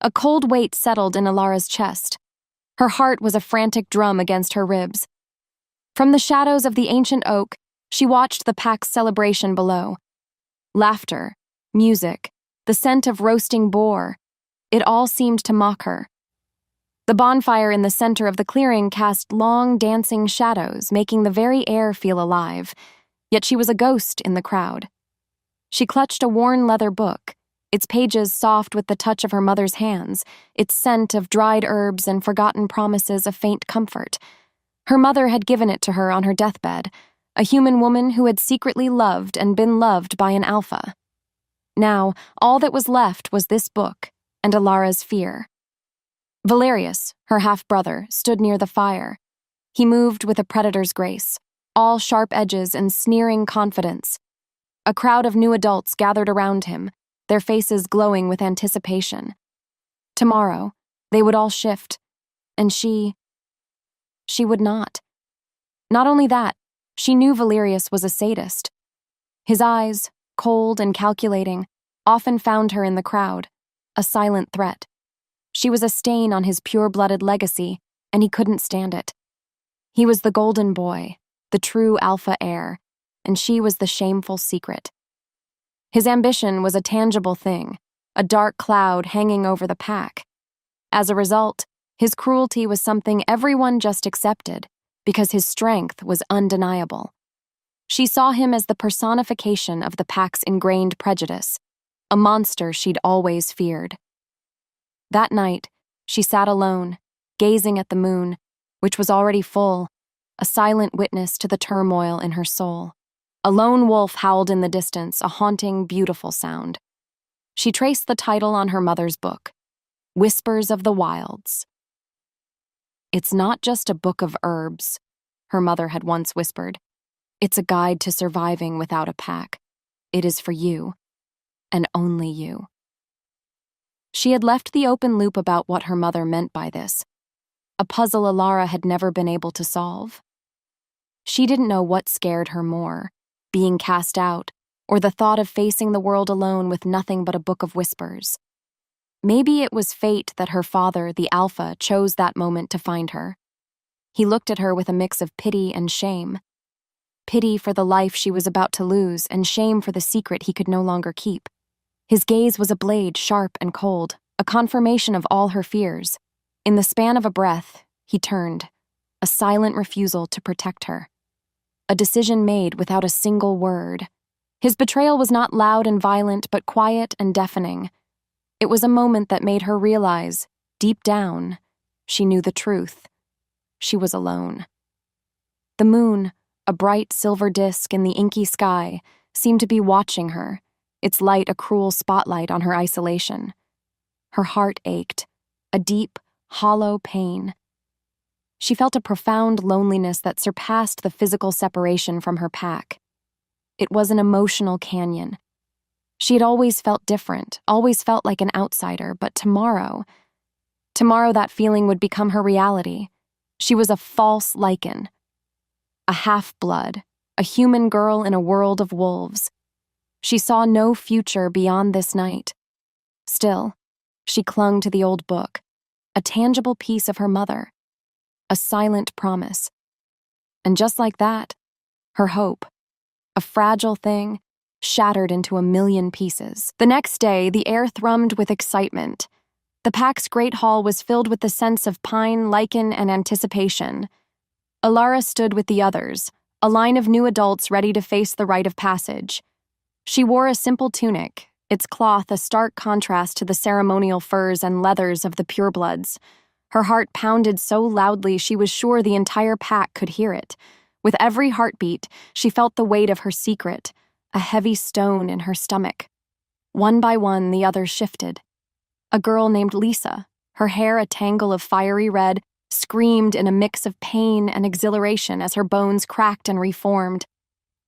A cold weight settled in Alara's chest. Her heart was a frantic drum against her ribs. From the shadows of the ancient oak, she watched the pack's celebration below. Laughter, music, the scent of roasting boar, it all seemed to mock her. The bonfire in the center of the clearing cast long, dancing shadows, making the very air feel alive, yet she was a ghost in the crowd. She clutched a worn leather book, its pages soft with the touch of her mother's hands, its scent of dried herbs and forgotten promises of faint comfort. Her mother had given it to her on her deathbed, a human woman who had secretly loved and been loved by an alpha. Now, all that was left was this book and Alara's fear. Valerius, her half-brother, stood near the fire. He moved with a predator's grace, all sharp edges and sneering confidence. A crowd of new adults gathered around him, their faces glowing with anticipation. Tomorrow, they would all shift, and she would not. Not only that, she knew Valerius was a sadist. His eyes, cold and calculating, often found her in the crowd, a silent threat. She was a stain on his pure-blooded legacy, and he couldn't stand it. He was the golden boy, the true alpha heir, and she was the shameful secret. His ambition was a tangible thing, a dark cloud hanging over the pack. As a result, his cruelty was something everyone just accepted, because his strength was undeniable. She saw him as the personification of the pack's ingrained prejudice, a monster she'd always feared. That night, she sat alone, gazing at the moon, which was already full, a silent witness to the turmoil in her soul. A lone wolf howled in the distance, a haunting, beautiful sound. She traced the title on her mother's book, Whispers of the Wilds. "It's not just a book of herbs," her mother had once whispered. "It's a guide to surviving without a pack. It is for you, and only you." She had left the open loop about what her mother meant by this, a puzzle Alara had never been able to solve. She didn't know what scared her more, being cast out, or the thought of facing the world alone with nothing but a book of whispers. Maybe it was fate that her father, the Alpha, chose that moment to find her. He looked at her with a mix of pity and shame. Pity for the life she was about to lose, and shame for the secret he could no longer keep. His gaze was a blade, sharp and cold, a confirmation of all her fears. In the span of a breath, he turned, a silent refusal to protect her. A decision made without a single word. His betrayal was not loud and violent, but quiet and deafening. It was a moment that made her realize, deep down, she knew the truth. She was alone. The moon, a bright silver disk in the inky sky, seemed to be watching her, its light a cruel spotlight on her isolation. Her heart ached, a deep, hollow pain. She felt a profound loneliness that surpassed the physical separation from her pack. It was an emotional canyon. She had always felt different, always felt like an outsider, but tomorrow that feeling would become her reality. She was a false Lycan, a half-blood, a human girl in a world of wolves. She saw no future beyond this night. Still, she clung to the old book, a tangible piece of her mother, a silent promise. And just like that, her hope, a fragile thing, shattered into a million pieces. The next day, the air thrummed with excitement. The pack's great hall was filled with the scents of pine, lichen, and anticipation. Alara stood with the others, a line of new adults ready to face the rite of passage. She wore a simple tunic, its cloth a stark contrast to the ceremonial furs and leathers of the purebloods. Her heart pounded so loudly she was sure the entire pack could hear it. With every heartbeat, she felt the weight of her secret, a heavy stone in her stomach. One by one, the others shifted. A girl named Lisa, her hair a tangle of fiery red, screamed in a mix of pain and exhilaration as her bones cracked and reformed.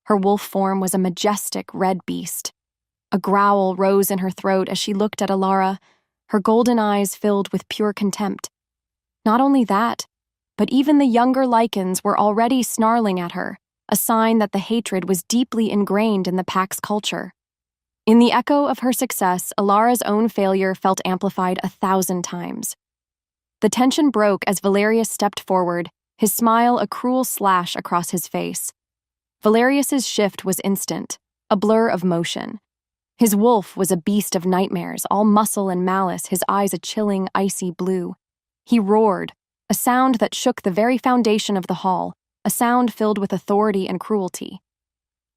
Her wolf form was a majestic red beast. A growl rose in her throat as she looked at Alara, her golden eyes filled with pure contempt. Not only that, but even the younger Lycans were already snarling at her, a sign that the hatred was deeply ingrained in the pack's culture. In the echo of her success, Alara's own failure felt amplified 1,000 times. The tension broke as Valerius stepped forward, his smile a cruel slash across his face. Valerius's shift was instant, a blur of motion. His wolf was a beast of nightmares, all muscle and malice, his eyes a chilling, icy blue. He roared, a sound that shook the very foundation of the hall, a sound filled with authority and cruelty.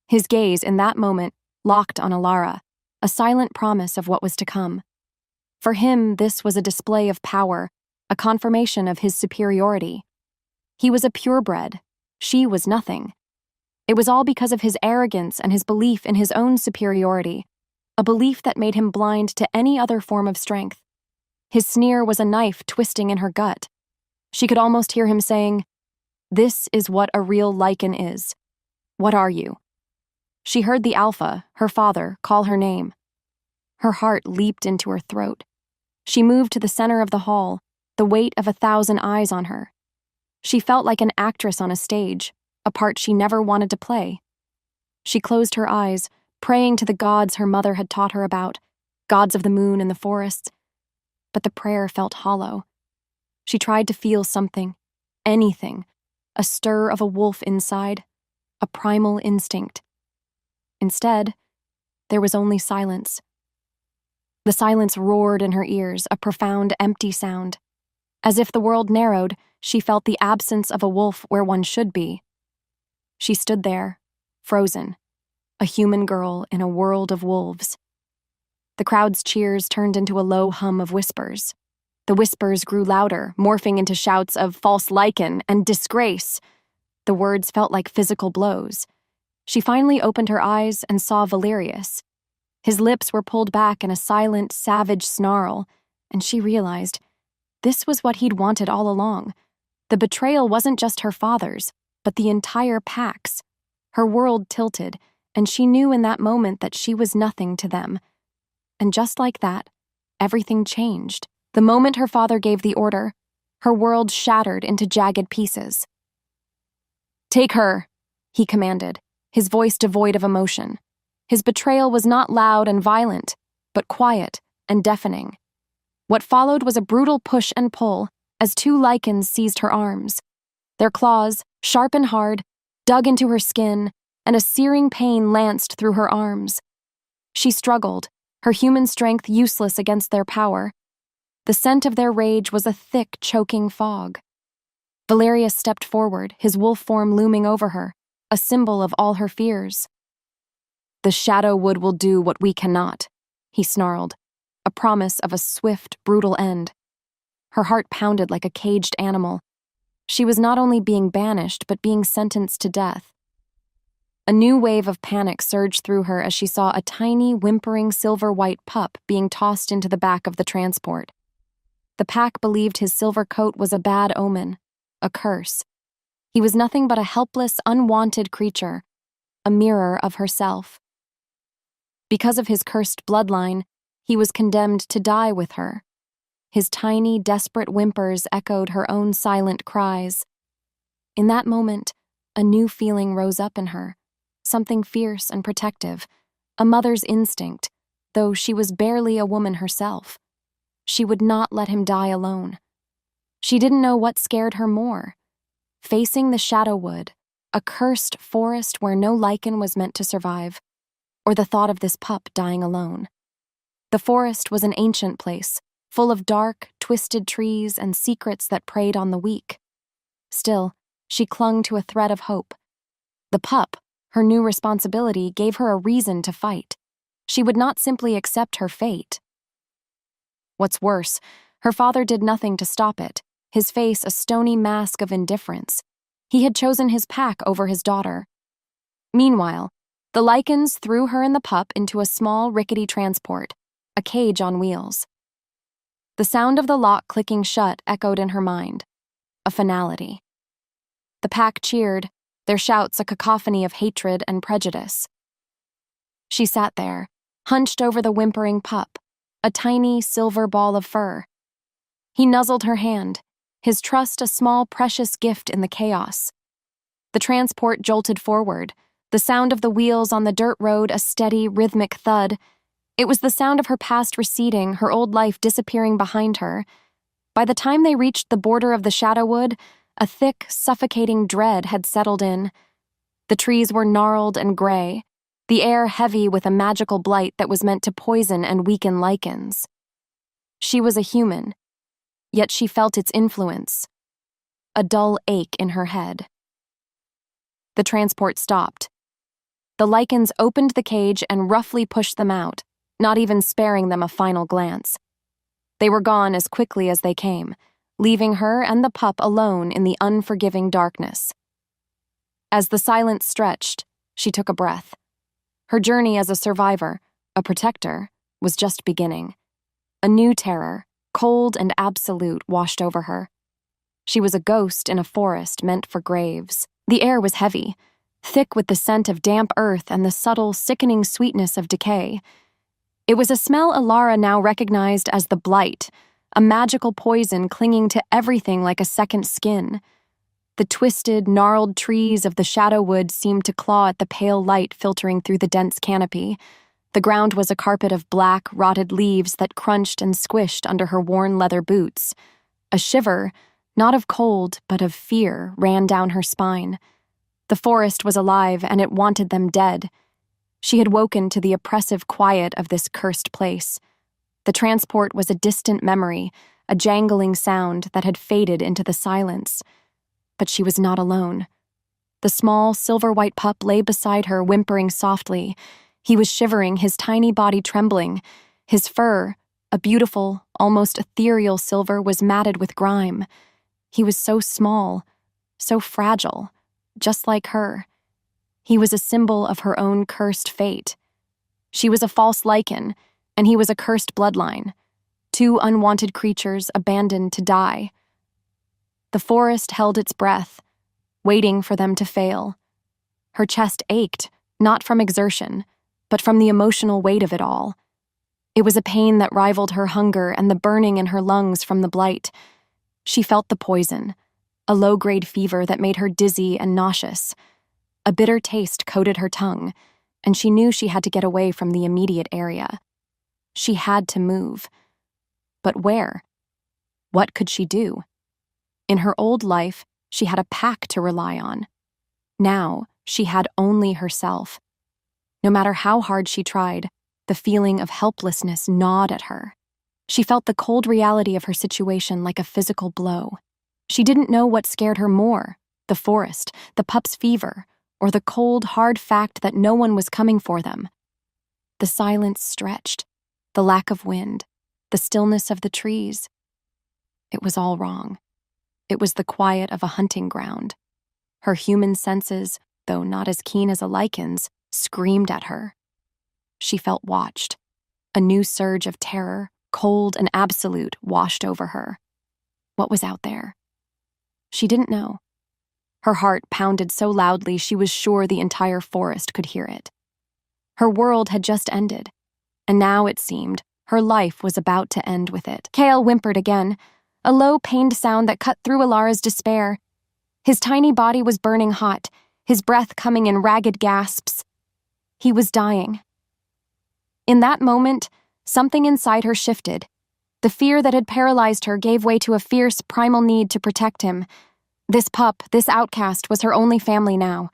His gaze, in that moment, locked on Alara, a silent promise of what was to come. For him, this was a display of power, a confirmation of his superiority. He was a purebred. She was nothing. It was all because of his arrogance and his belief in his own superiority, a belief that made him blind to any other form of strength. His sneer was a knife twisting in her gut. She could almost hear him saying, "This is what a real Lycan is. What are you?" She heard the Alpha, her father, call her name. Her heart leaped into her throat. She moved to the center of the hall, the weight of 1,000 eyes on her. She felt like an actress on a stage, a part she never wanted to play. She closed her eyes, praying to the gods her mother had taught her about, gods of the moon and the forests. But the prayer felt hollow. She tried to feel something, anything, a stir of a wolf inside, a primal instinct. Instead, there was only silence. The silence roared in her ears, a profound, empty sound. As if the world narrowed, she felt the absence of a wolf where one should be. She stood there, frozen, a human girl in a world of wolves. The crowd's cheers turned into a low hum of whispers. The whispers grew louder, morphing into shouts of false Lycan and disgrace. The words felt like physical blows. She finally opened her eyes and saw Valerius. His lips were pulled back in a silent, savage snarl, and she realized this was what he'd wanted all along. The betrayal wasn't just her father's, but the entire pack's. Her world tilted, and she knew in that moment that she was nothing to them. And just like that, everything changed. The moment her father gave the order, her world shattered into jagged pieces. "Take her," he commanded, his voice devoid of emotion. His betrayal was not loud and violent, but quiet and deafening. What followed was a brutal push and pull as 2 Lycans seized her arms. Their claws, sharp and hard, dug into her skin, and a searing pain lanced through her arms. She struggled, her human strength useless against their power. The scent of their rage was a thick, choking fog. Valerius stepped forward, his wolf form looming over her, a symbol of all her fears. "The Shadow Wood will do what we cannot," he snarled, a promise of a swift, brutal end. Her heart pounded like a caged animal. She was not only being banished, but being sentenced to death. A new wave of panic surged through her as she saw a tiny, whimpering silver-white pup being tossed into the back of the transport. The pack believed his silver coat was a bad omen, a curse. He was nothing but a helpless, unwanted creature, a mirror of herself. Because of his cursed bloodline, he was condemned to die with her. His tiny, desperate whimpers echoed her own silent cries. In that moment, a new feeling rose up in her, something fierce and protective, a mother's instinct, though she was barely a woman herself. She would not let him die alone. She didn't know what scared her more. Facing the Shadow Wood, a cursed forest where no Lycan was meant to survive, or the thought of this pup dying alone. The forest was an ancient place, full of dark, twisted trees and secrets that preyed on the weak. Still, she clung to a thread of hope. The pup, her new responsibility, gave her a reason to fight. She would not simply accept her fate. What's worse, her father did nothing to stop it, his face a stony mask of indifference. He had chosen his pack over his daughter. Meanwhile, the Lycans threw her and the pup into a small, rickety transport, a cage on wheels. The sound of the lock clicking shut echoed in her mind, a finality. The pack cheered, their shouts a cacophony of hatred and prejudice. She sat there, hunched over the whimpering pup, a tiny silver ball of fur. He nuzzled her hand, his trust a small precious gift in the chaos. The transport jolted forward, the sound of the wheels on the dirt road a steady, rhythmic thud, It was the sound of her past receding, her old life disappearing behind her. By the time they reached the border of the Shadowwood, a thick, suffocating dread had settled in. The trees were gnarled and gray, the air heavy with a magical blight that was meant to poison and weaken Lycans. She was a human, yet she felt its influence, a dull ache in her head. The transport stopped. The Lycans opened the cage and roughly pushed them out, not even sparing them a final glance. They were gone as quickly as they came, leaving her and the pup alone in the unforgiving darkness. As the silence stretched, she took a breath. Her journey as a survivor, a protector, was just beginning. A new terror, cold and absolute, washed over her. She was a ghost in a forest meant for graves. The air was heavy, thick with the scent of damp earth and the subtle, sickening sweetness of decay. It was a smell Alara now recognized as the blight, a magical poison clinging to everything like a second skin. The twisted, gnarled trees of the Shadowwood seemed to claw at the pale light filtering through the dense canopy. The ground was a carpet of black, rotted leaves that crunched and squished under her worn leather boots. A shiver, not of cold, but of fear, ran down her spine. The forest was alive, and it wanted them dead. She had woken to the oppressive quiet of this cursed place. The transport was a distant memory, a jangling sound that had faded into the silence. But she was not alone. The small, silver-white pup lay beside her, whimpering softly. He was shivering, his tiny body trembling. His fur, a beautiful, almost ethereal silver, was matted with grime. He was so small, so fragile, just like her. He was a symbol of her own cursed fate. She was a false Lycan, and he was a cursed bloodline. Two unwanted creatures abandoned to die. The forest held its breath, waiting for them to fail. Her chest ached, not from exertion, but from the emotional weight of it all. It was a pain that rivaled her hunger and the burning in her lungs from the blight. She felt the poison, a low-grade fever that made her dizzy and nauseous. A bitter taste coated her tongue, and she knew she had to get away from the immediate area. She had to move. But where? What could she do? In her old life, she had a pack to rely on. Now, she had only herself. No matter how hard she tried, the feeling of helplessness gnawed at her. She felt the cold reality of her situation like a physical blow. She didn't know what scared her more, the forest, the pup's fever, or the cold, hard fact that no one was coming for them. The silence stretched, the lack of wind, the stillness of the trees. It was all wrong. It was the quiet of a hunting ground. Her human senses, though not as keen as a Lycan's, screamed at her. She felt watched. A new surge of terror, cold and absolute, washed over her. What was out there? She didn't know. Her heart pounded so loudly she was sure the entire forest could hear it. Her world had just ended, and now it seemed her life was about to end with it. Kale whimpered again, a low, pained sound that cut through Alara's despair. His tiny body was burning hot, his breath coming in ragged gasps. He was dying. In that moment, something inside her shifted. The fear that had paralyzed her gave way to a fierce, primal need to protect him. This pup, this outcast, was her only family now.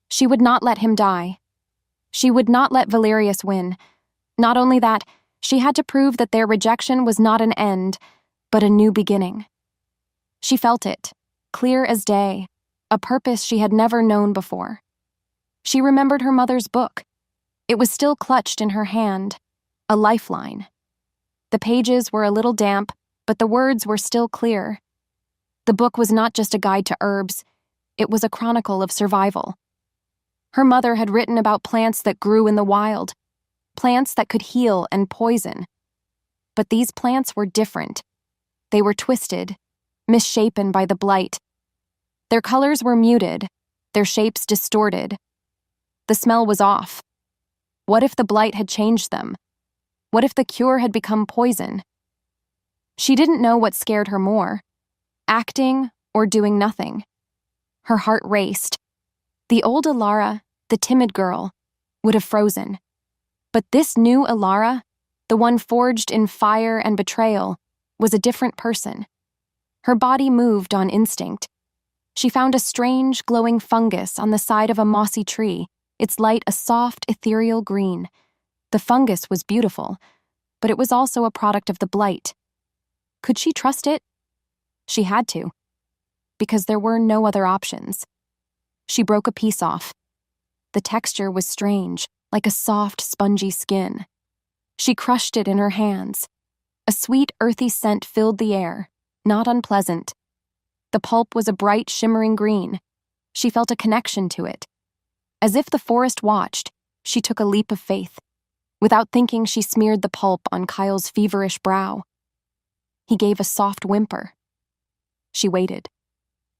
She would not let him die. She would not let Valerius win. Not only that, she had to prove that their rejection was not an end, but a new beginning. She felt it, clear as day, a purpose she had never known before. She remembered her mother's book. It was still clutched in her hand, a lifeline. The pages were a little damp, but the words were still clear. The book was not just a guide to herbs, it was a chronicle of survival. Her mother had written about plants that grew in the wild, plants that could heal and poison. But these plants were different. They were twisted, misshapen by the blight. Their colors were muted, their shapes distorted. The smell was off. What if the blight had changed them? What if the cure had become poison? She didn't know what scared her more, acting or doing nothing. Her heart raced. The old Alara, the timid girl, would have frozen. But this new Alara, the one forged in fire and betrayal, was a different person. Her body moved on instinct. She found a strange, glowing fungus on the side of a mossy tree, its light a soft, ethereal green. The fungus was beautiful, but it was also a product of the blight. Could she trust it? She had to, because there were no other options. She broke a piece off. The texture was strange, like a soft, spongy skin. She crushed it in her hands. A sweet, earthy scent filled the air, not unpleasant. The pulp was a bright, shimmering green. She felt a connection to it. As if the forest watched, she took a leap of faith. Without thinking, she smeared the pulp on Kyle's feverish brow. He gave a soft whimper. She waited.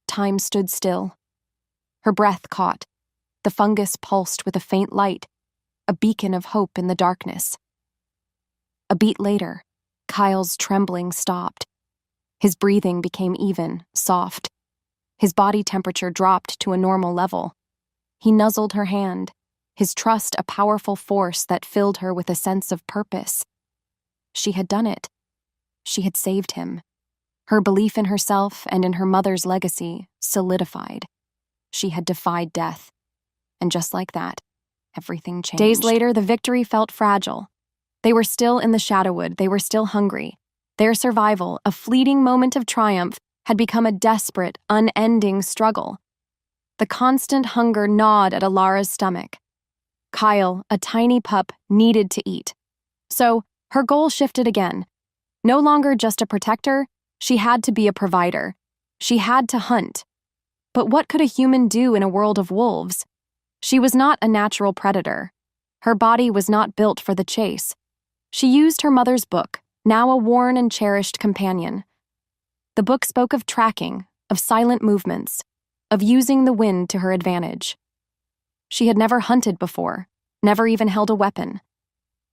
Time stood still. Her breath caught. The fungus pulsed with a faint light, a beacon of hope in the darkness. A beat later, Kyle's trembling stopped. His breathing became even, soft. His body temperature dropped to a normal level. He nuzzled her hand, his trust a powerful force that filled her with a sense of purpose. She had done it. She had saved him. Her belief in herself and in her mother's legacy solidified. She had defied death. And just like that, everything changed. Days later, the victory felt fragile. They were still in the Shadowwood. They were still hungry. Their survival, a fleeting moment of triumph, had become a desperate, unending struggle. The constant hunger gnawed at Alara's stomach. Kyle, a tiny pup, needed to eat. So, her goal shifted again. No longer just a protector, she had to be a provider. She had to hunt. But what could a human do in a world of wolves? She was not a natural predator. Her body was not built for the chase. She used her mother's book, now a worn and cherished companion. The book spoke of tracking, of silent movements, of using the wind to her advantage. She had never hunted before, never even held a weapon.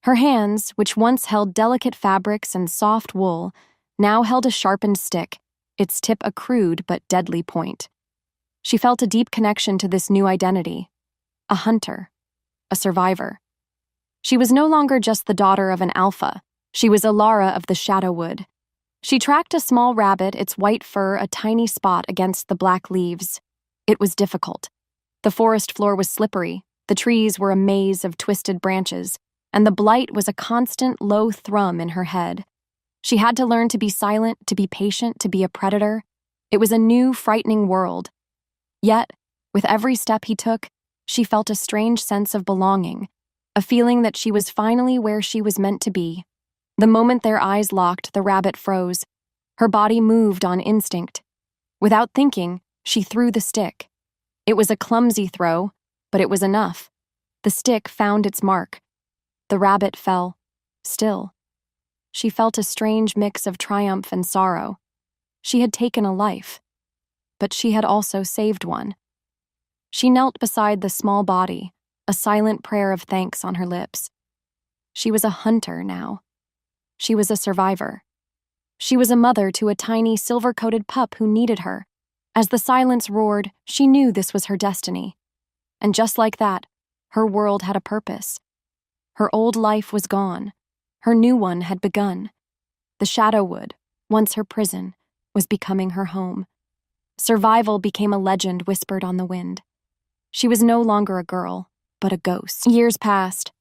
Her hands, which once held delicate fabrics and soft wool, now held a sharpened stick, its tip a crude but deadly point. She felt a deep connection to this new identity. A hunter. A survivor. She was no longer just the daughter of an alpha. She was Alara of the Shadowwood. She tracked a small rabbit, its white fur a tiny spot against the black leaves. It was difficult. The forest floor was slippery, the trees were a maze of twisted branches, and the blight was a constant low thrum in her head. She had to learn to be silent, to be patient, to be a predator. It was a new, frightening world. Yet, with every step he took, she felt a strange sense of belonging, a feeling that she was finally where she was meant to be. The moment their eyes locked, the rabbit froze. Her body moved on instinct. Without thinking, she threw the stick. It was a clumsy throw, but it was enough. The stick found its mark. The rabbit fell, still. She felt a strange mix of triumph and sorrow. She had taken a life, but she had also saved one. She knelt beside the small body, a silent prayer of thanks on her lips. She was a hunter now. She was a survivor. She was a mother to a tiny silver-coated pup who needed her. As the silence roared, she knew this was her destiny. And just like that, her world had a purpose. Her old life was gone. Her new one had begun. The Shadowwood, once her prison, was becoming her home. Survival became a legend whispered on the wind. She was no longer a girl, but a ghost. Years passed.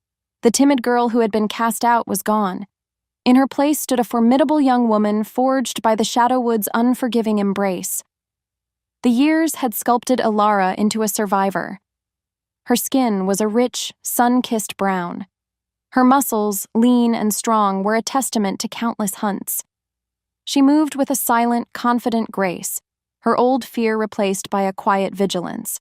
The timid girl who had been cast out was gone. In her place stood a formidable young woman forged by the Shadowwood's unforgiving embrace. The years had sculpted Alara into a survivor. Her skin was a rich, sun-kissed brown. Her muscles, lean and strong, were a testament to countless hunts. She moved with a silent, confident grace, her old fear replaced by a quiet vigilance.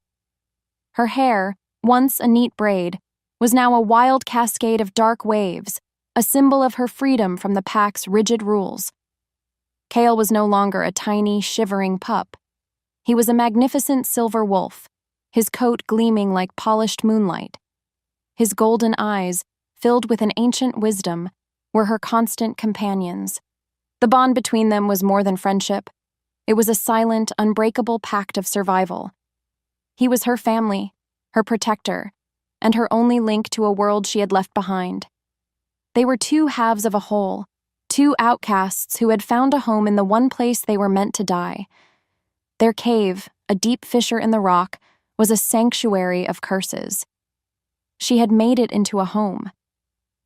Her hair, once a neat braid, was now a wild cascade of dark waves, a symbol of her freedom from the pack's rigid rules. Kale was no longer a tiny, shivering pup. He was a magnificent silver wolf, his coat gleaming like polished moonlight. His golden eyes, filled with an ancient wisdom, were her constant companions. The bond between them was more than friendship. It was a silent, unbreakable pact of survival. He was her family, her protector, and her only link to a world she had left behind. They were two halves of a whole, two outcasts who had found a home in the one place they were meant to die. Their cave, a deep fissure in the rock, was a sanctuary of curses. She had made it into a home.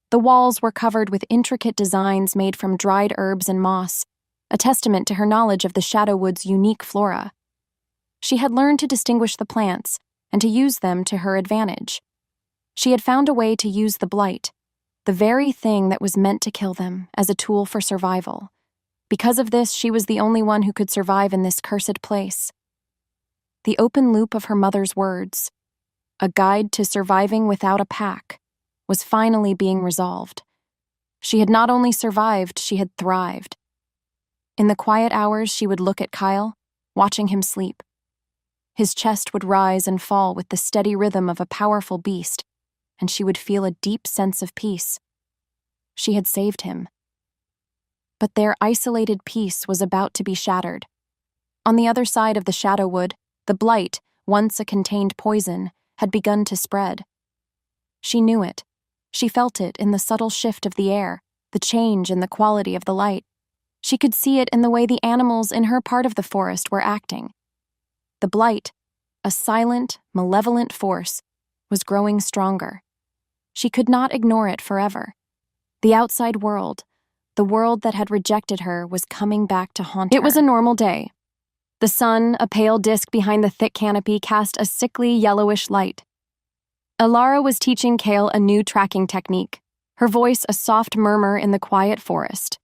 The walls were covered with intricate designs made from dried herbs and moss, a testament to her knowledge of the Shadowwood's unique flora. She had learned to distinguish the plants and to use them to her advantage. She had found a way to use the blight, the very thing that was meant to kill them, as a tool for survival. Because of this, she was the only one who could survive in this cursed place. The open loop of her mother's words, a guide to surviving without a pack, was finally being resolved. She had not only survived, she had thrived. In the quiet hours, she would look at Kyle, watching him sleep. His chest would rise and fall with the steady rhythm of a powerful beast, and she would feel a deep sense of peace. She had saved him. But their isolated peace was about to be shattered. On the other side of the Shadowwood, the blight, once a contained poison, had begun to spread. She knew it. She felt it in the subtle shift of the air, the change in the quality of the light. She could see it in the way the animals in her part of the forest were acting. The blight, a silent, malevolent force, was growing stronger. She could not ignore it forever. The outside world, the world that had rejected her, was coming back to haunt her. It was a normal day. The sun, a pale disk behind the thick canopy, cast a sickly, yellowish light. Alara was teaching Kale a new tracking technique, her voice a soft murmur in the quiet forest.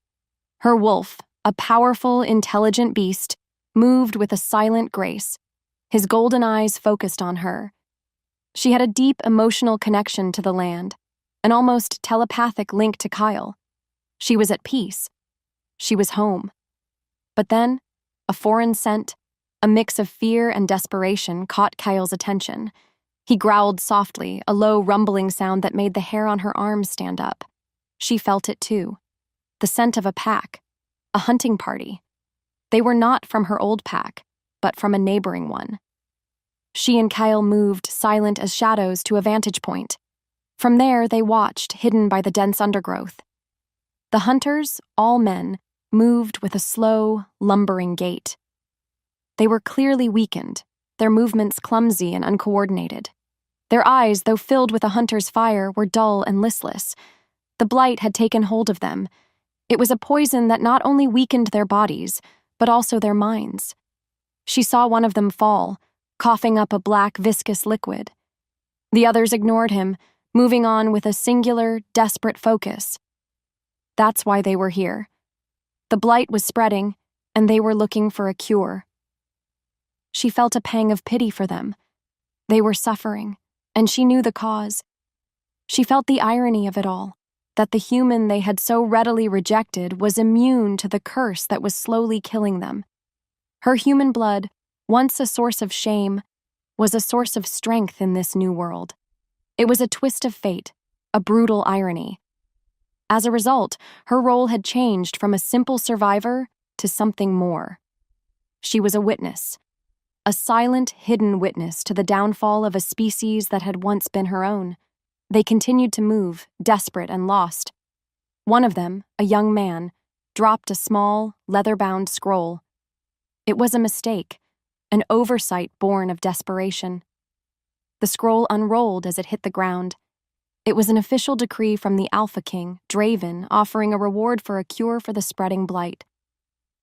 Her wolf, a powerful, intelligent beast, moved with a silent grace, his golden eyes focused on her. She had a deep emotional connection to the land, an almost telepathic link to Kyle. She was at peace. She was home. But then, a foreign scent, a mix of fear and desperation, caught Kyle's attention. He growled softly, a low rumbling sound that made the hair on her arms stand up. She felt it too. The scent of a pack, a hunting party. They were not from her old pack, but from a neighboring one. She and Kyle moved, silent as shadows, to a vantage point. From there, they watched, hidden by the dense undergrowth. The hunters, all men, moved with a slow, lumbering gait. They were clearly weakened, their movements clumsy and uncoordinated. Their eyes, though filled with a hunter's fire, were dull and listless. The blight had taken hold of them. It was a poison that not only weakened their bodies, but also their minds. She saw one of them fall, coughing up a black, viscous liquid. The others ignored him, moving on with a singular, desperate focus. That's why they were here. The blight was spreading, and they were looking for a cure. She felt a pang of pity for them. They were suffering, and she knew the cause. She felt the irony of it all, that the human they had so readily rejected was immune to the curse that was slowly killing them. Her human blood, once a source of shame, was a source of strength in this new world. It was a twist of fate, a brutal irony. As a result, her role had changed from a simple survivor to something more. She was a witness, a silent, hidden witness to the downfall of a species that had once been her own. They continued to move, desperate and lost. One of them, a young man, dropped a small, leather-bound scroll. It was a mistake, an oversight born of desperation. The scroll unrolled as it hit the ground. It was an official decree from the Alpha King, Draven, offering a reward for a cure for the spreading blight.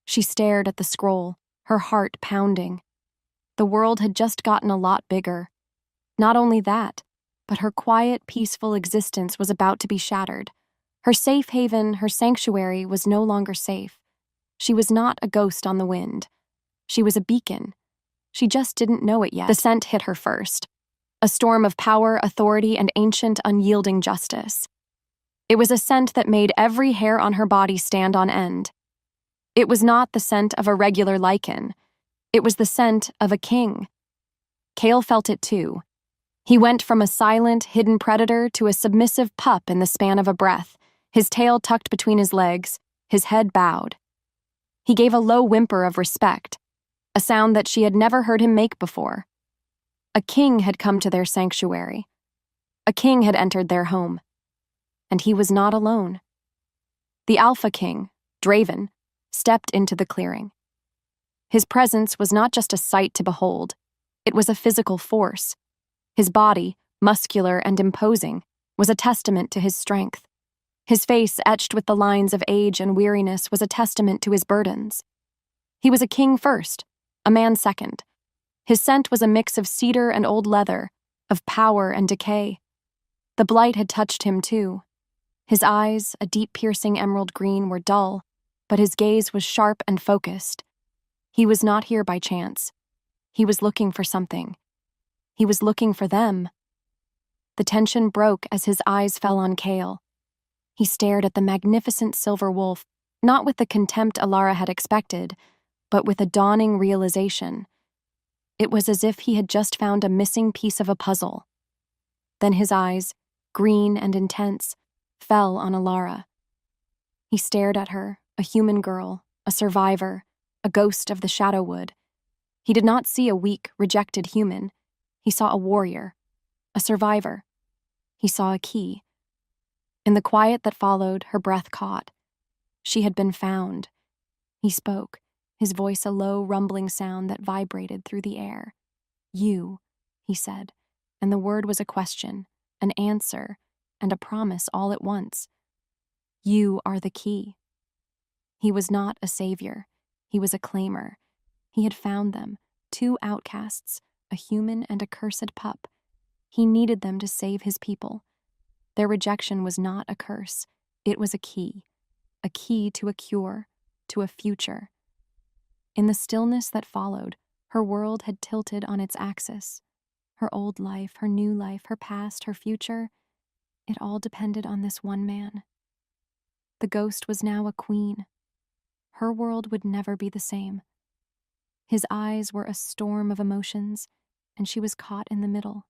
She stared at the scroll, her heart pounding. The world had just gotten a lot bigger. Not only that, but her quiet, peaceful existence was about to be shattered. Her safe haven, her sanctuary, was no longer safe. She was not a ghost on the wind. She was a beacon. She just didn't know it yet. The scent hit her first. A storm of power, authority, and ancient, unyielding justice. It was a scent that made every hair on her body stand on end. It was not the scent of a regular Lycan. It was the scent of a king. Kale felt it too. He went from a silent, hidden predator to a submissive pup in the span of a breath, his tail tucked between his legs, his head bowed. He gave a low whimper of respect, a sound that she had never heard him make before. A king had come to their sanctuary. A king had entered their home. and he was not alone. The Alpha King, Draven, stepped into the clearing. His presence was not just a sight to behold, it was a physical force. His body, muscular and imposing, was a testament to his strength. His face, etched with the lines of age and weariness, was a testament to his burdens. He was a king first, a man second. His scent was a mix of cedar and old leather, of power and decay. The blight had touched him too. His eyes, a deep piercing emerald green, were dull, but his gaze was sharp and focused. He was not here by chance. He was looking for something. He was looking for them. The tension broke as his eyes fell on Kale. He stared at the magnificent silver wolf, not with the contempt Alara had expected, but with a dawning realization. It was as if he had just found a missing piece of a puzzle. Then his eyes, green and intense, fell on Alara. He stared at her, a human girl, a survivor, a ghost of the Shadowwood. He did not see a weak, rejected human. He saw a warrior, a survivor. He saw a key. In the quiet that followed, her breath caught. She had been found. He spoke, his voice a low, rumbling sound that vibrated through the air. "You," he said, and the word was a question, an answer, and a promise all at once. "You are the key." He was not a savior. He was a claimer. He had found them, two outcasts, a human and a cursed pup. He needed them to save his people. Their rejection was not a curse. It was a key to a cure, to a future. In the stillness that followed, her world had tilted on its axis. Her old life, her new life, her past, her future, it all depended on this one man. The ghost was now a queen. Her world would never be the same. His eyes were a storm of emotions, and she was caught in the middle.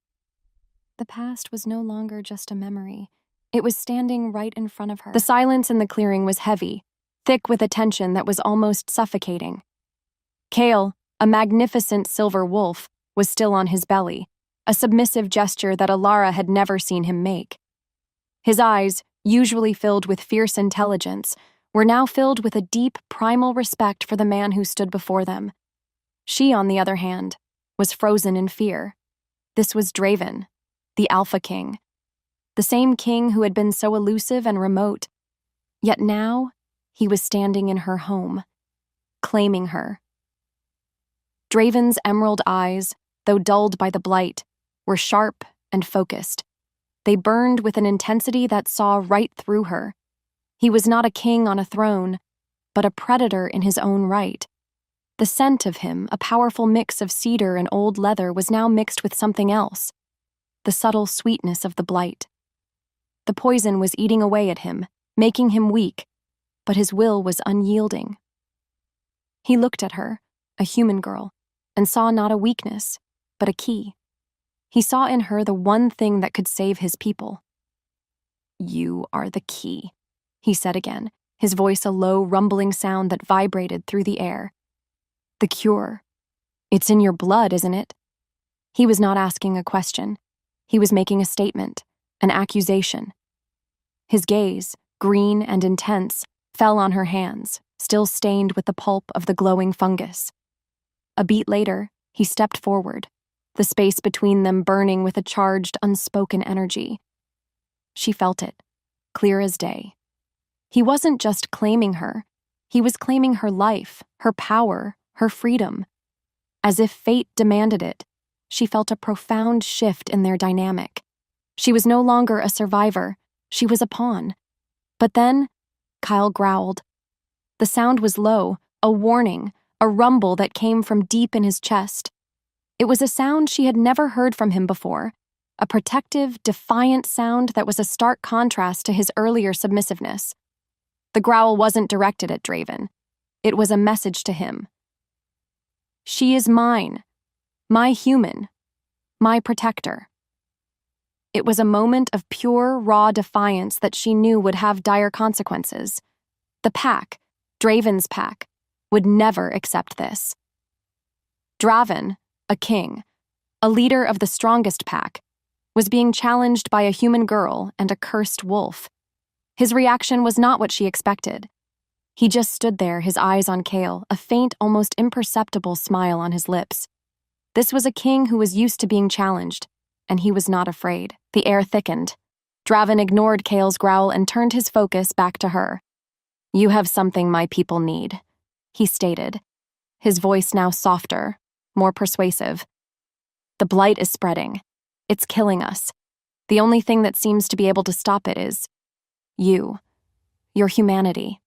The past was no longer just a memory. It was standing right in front of her. The silence in the clearing was heavy, thick with a tension that was almost suffocating. Kale, a magnificent silver wolf, was still on his belly, a submissive gesture that Alara had never seen him make. His eyes, usually filled with fierce intelligence, were now filled with a deep, primal respect for the man who stood before them. She, on the other hand, was frozen in fear. This was Draven, the Alpha King, the same king who had been so elusive and remote. Yet now, he was standing in her home, claiming her. Draven's emerald eyes, though dulled by the blight, were sharp and focused. They burned with an intensity that saw right through her. He was not a king on a throne, but a predator in his own right. The scent of him, a powerful mix of cedar and old leather, was now mixed with something else, the subtle sweetness of the blight. The poison was eating away at him, making him weak, but his will was unyielding. He looked at her, a human girl, and saw not a weakness, but a key. He saw in her the one thing that could save his people. "You are the key," he said again, his voice a low, rumbling sound that vibrated through the air. "The cure. It's in your blood, isn't it?" He was not asking a question. He was making a statement, an accusation. His gaze, green and intense, fell on her hands, still stained with the pulp of the glowing fungus. A beat later, he stepped forward, the space between them burning with a charged, unspoken energy. She felt it, clear as day. He wasn't just claiming her. He was claiming her life, her power, her freedom. As if fate demanded it, she felt a profound shift in their dynamic. She was no longer a survivor. She was a pawn. But then, Kyle growled. The sound was low, a warning, a rumble that came from deep in his chest. It was a sound she had never heard from him before, a protective, defiant sound that was a stark contrast to his earlier submissiveness. The growl wasn't directed at Draven. It was a message to him. "She is mine, my human, my protector." It was a moment of pure, raw defiance that she knew would have dire consequences. The pack, Draven's pack, would never accept this. Draven, a king, a leader of the strongest pack, was being challenged by a human girl and a cursed wolf. His reaction was not what she expected. He just stood there, his eyes on Kale, a faint, almost imperceptible smile on his lips. This was a king who was used to being challenged, and he was not afraid. The air thickened. Draven ignored Kale's growl and turned his focus back to her. "You have something my people need," he stated, his voice now softer, more persuasive. "The blight is spreading. It's killing us. The only thing that seems to be able to stop it is you, your humanity."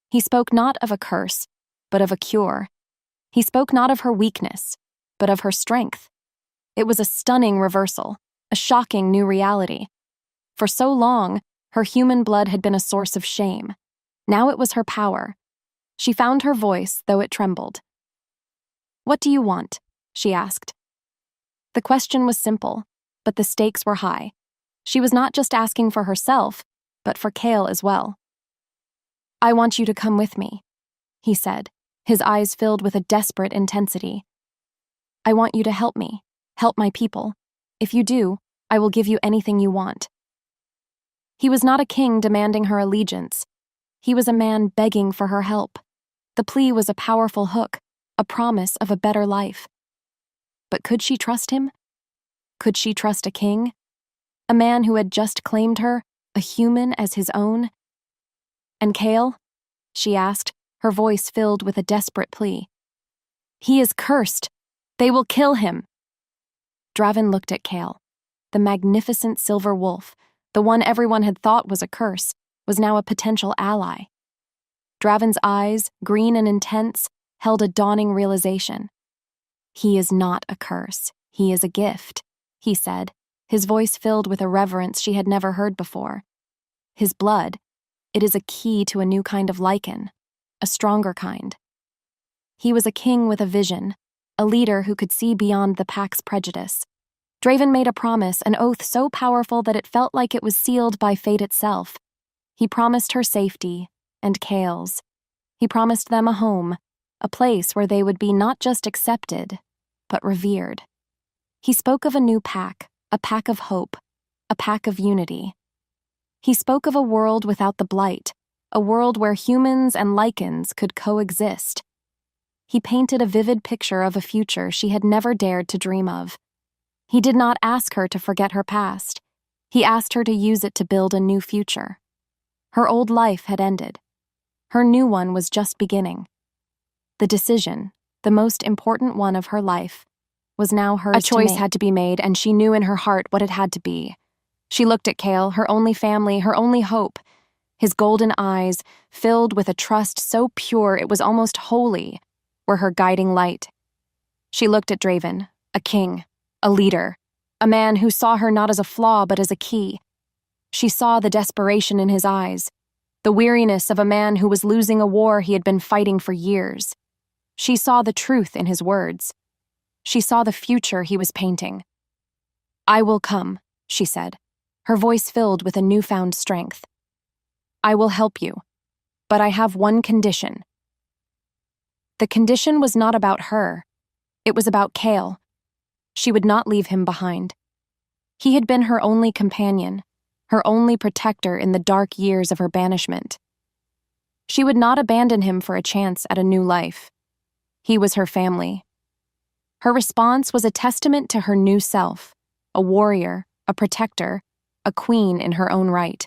He spoke not of a curse, but of a cure. He spoke not of her weakness, but of her strength. It was a stunning reversal, a shocking new reality. For so long, her human blood had been a source of shame. Now it was her power. She found her voice, though it trembled. "What do you want?" she asked. The question was simple, but the stakes were high. She was not just asking for herself, but for Kale as well. "I want you to come with me," he said, his eyes filled with a desperate intensity. "I want you to help me, help my people. If you do, I will give you anything you want." He was not a king demanding her allegiance. He was a man begging for her help. The plea was a powerful hook, a promise of a better life. But could she trust him? Could she trust a king? A man who had just claimed her, a human as his own? "And Kale?" she asked, her voice filled with a desperate plea. "He is cursed. They will kill him." Draven looked at Kale. The magnificent silver wolf, the one everyone had thought was a curse, was now a potential ally. Draven's eyes, green and intense, held a dawning realization. "He is not a curse. He is a gift," he said, his voice filled with a reverence she had never heard before. "His blood, it is a key to a new kind of Lycan, a stronger kind." He was a king with a vision, a leader who could see beyond the pack's prejudice. Draven made a promise, an oath so powerful that it felt like it was sealed by fate itself. He promised her safety, and Kale's. He promised them a home, a place where they would be not just accepted, but revered. He spoke of a new pack, a pack of hope, a pack of unity. He spoke of a world without the blight, a world where humans and Lycans could coexist. He painted a vivid picture of a future she had never dared to dream of. He did not ask her to forget her past. He asked her to use it to build a new future. Her old life had ended. Her new one was just beginning. The decision, the most important one of her life, was now hers to make. A choice had to be made, and she knew in her heart what it had to be. She looked at Kale, her only family, her only hope. His golden eyes, filled with a trust so pure it was almost holy, were her guiding light. She looked at Draven, a king, a leader, a man who saw her not as a flaw but as a key. She saw the desperation in his eyes, the weariness of a man who was losing a war he had been fighting for years. She saw the truth in his words. She saw the future he was painting. "I will come," she said, her voice filled with a newfound strength. "I will help you, but I have one condition." The condition was not about her. It was about Kale. She would not leave him behind. He had been her only companion, her only protector in the dark years of her banishment. She would not abandon him for a chance at a new life. He was her family. Her response was a testament to her new self, a warrior, a protector, a queen in her own right.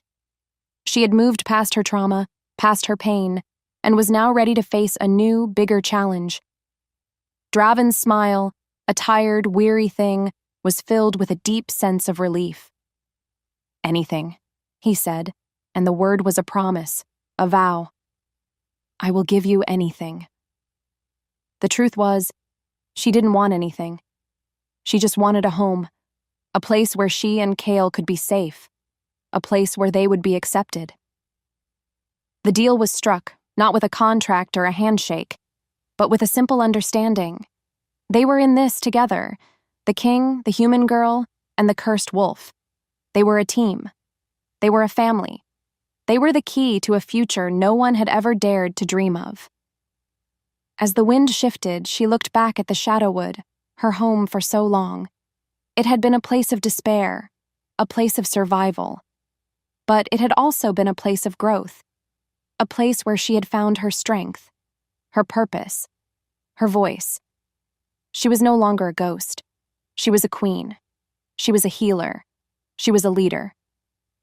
She had moved past her trauma, past her pain, and was now ready to face a new, bigger challenge. Draven's smile, a tired, weary thing, was filled with a deep sense of relief. "Anything," he said, and the word was a promise, a vow. "I will give you anything." The truth was, she didn't want anything. She just wanted a home, a place where she and Kale could be safe, a place where they would be accepted. The deal was struck, not with a contract or a handshake, but with a simple understanding. They were in this together, the king, the human girl, and the cursed wolf. They were a team. They were a family. They were the key to a future no one had ever dared to dream of. As the wind shifted, she looked back at the Shadowwood, her home for so long. It had been a place of despair, a place of survival. but it had also been a place of growth, a place where she had found her strength, her purpose, her voice. She was no longer a ghost. She was a queen. She was a healer. She was a leader.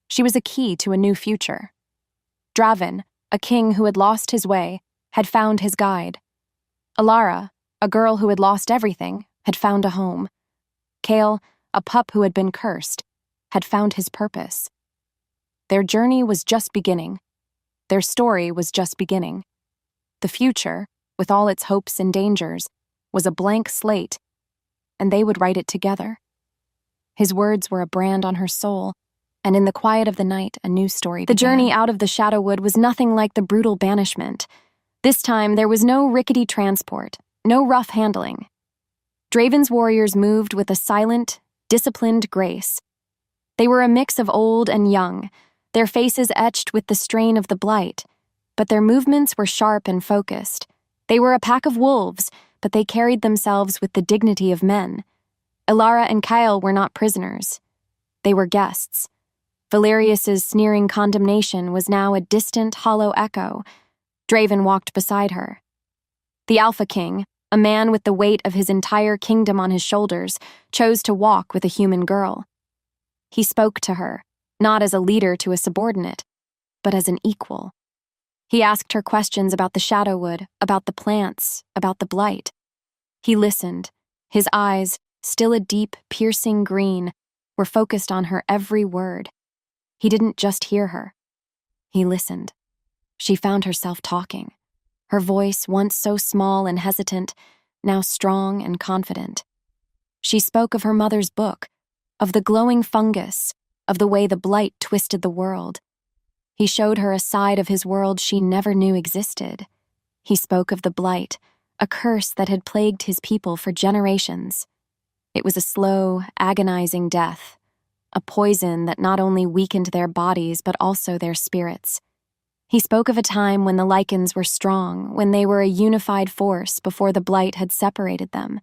She was a key to a new future. Draven, a king who had lost his way, had found his guide. Alara, a girl who had lost everything, had found a home. Kale, a pup who had been cursed, had found his purpose. Their journey was just beginning. Their story was just beginning. The future, with all its hopes and dangers, was a blank slate, and they would write it together. His words were a brand on her soul, and in the quiet of the night, a new story began. The journey out of the Shadowwood was nothing like the brutal banishment. This time, there was no rickety transport, no rough handling. Draven's warriors moved with a silent, disciplined grace. They were a mix of old and young, their faces etched with the strain of the blight, but their movements were sharp and focused. They were a pack of wolves, but they carried themselves with the dignity of men. Alara and Kyle were not prisoners. They were guests. Valerius's sneering condemnation was now a distant, hollow echo. Draven walked beside her. The Alpha King, a man with the weight of his entire kingdom on his shoulders, chose to walk with a human girl. He spoke to her, not as a leader to a subordinate, but as an equal. He asked her questions about the Shadowwood, about the plants, about the blight. He listened. His eyes, still a deep, piercing green, were focused on her every word. He didn't just hear her. He listened. She found herself talking. Her voice, once so small and hesitant, now strong and confident. She spoke of her mother's book, of the glowing fungus, of the way the blight twisted the world. He showed her a side of his world she never knew existed. He spoke of the blight, a curse that had plagued his people for generations. It was a slow, agonizing death, a poison that not only weakened their bodies but also their spirits. He spoke of a time when the Lycans were strong, when they were a unified force before the blight had separated them,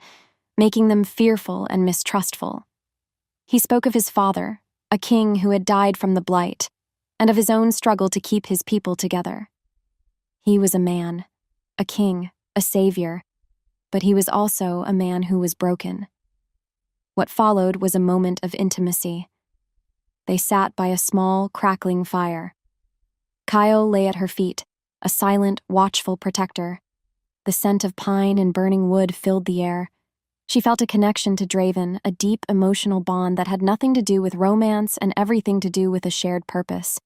making them fearful and mistrustful. He spoke of his father, a king who had died from the blight, and of his own struggle to keep his people together. He was a man, a king, a savior, but he was also a man who was broken. What followed was a moment of intimacy. They sat by a small, crackling fire. Kyle lay at her feet, a silent, watchful protector. The scent of pine and burning wood filled the air. She felt a connection to Draven, a deep emotional bond that had nothing to do with romance and everything to do with a shared purpose.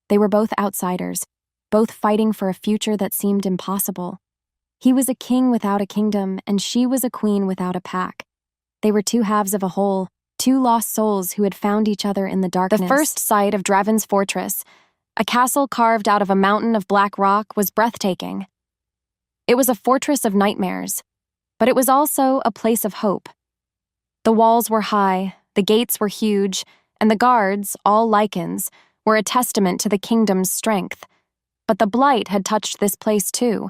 They were both outsiders, both fighting for a future that seemed impossible. He was a king without a kingdom, and she was a queen without a pack. They were two halves of a whole, two lost souls who had found each other in the darkness. The first sight of Draven's fortress, a castle carved out of a mountain of black rock, was breathtaking. It was a fortress of nightmares, but it was also a place of hope. The walls were high, the gates were huge, and the guards, all Lycans, were a testament to the kingdom's strength. But the blight had touched this place too.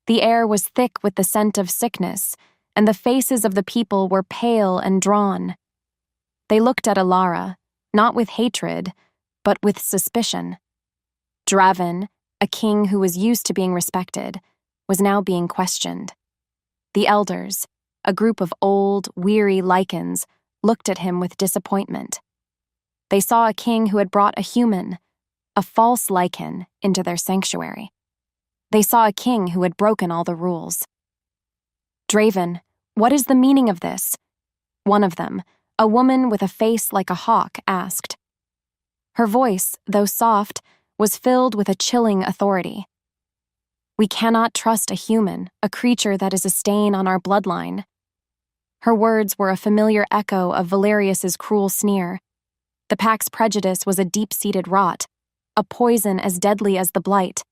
The air was thick with the scent of sickness, and the faces of the people were pale and drawn. They looked at Alara, not with hatred, but with suspicion. Draven, a king who was used to being respected, was now being questioned. The elders, a group of old, weary Lycans, looked at him with disappointment. They saw a king who had brought a human, a false Lycan, into their sanctuary. They saw a king who had broken all the rules. Draven, what is the meaning of this? One of them, a woman with a face like a hawk, asked. Her voice, though soft, was filled with a chilling authority. We cannot trust a human, a creature that is a stain on our bloodline. Her words were a familiar echo of Valerius's cruel sneer. The pack's prejudice was a deep-seated rot, a poison as deadly as the blight.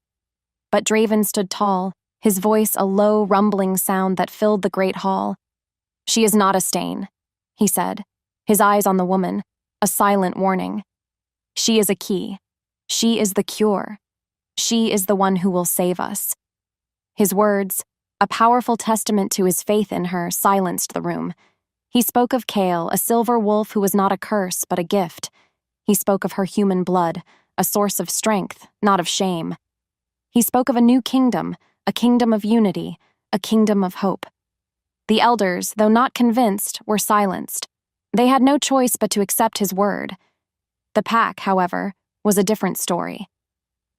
But Draven stood tall, his voice a low, rumbling sound that filled the great hall. She is not a stain, he said, his eyes on the woman, a silent warning. She is a key. She is the cure. She is the one who will save us. His words, a powerful testament to his faith in her, silenced the room. He spoke of Kale, a silver wolf who was not a curse but a gift. He spoke of her human blood, a source of strength, not of shame. He spoke of a new kingdom, a kingdom of unity, a kingdom of hope. The elders, though not convinced, were silenced. They had no choice but to accept his word. The pack, however, was a different story.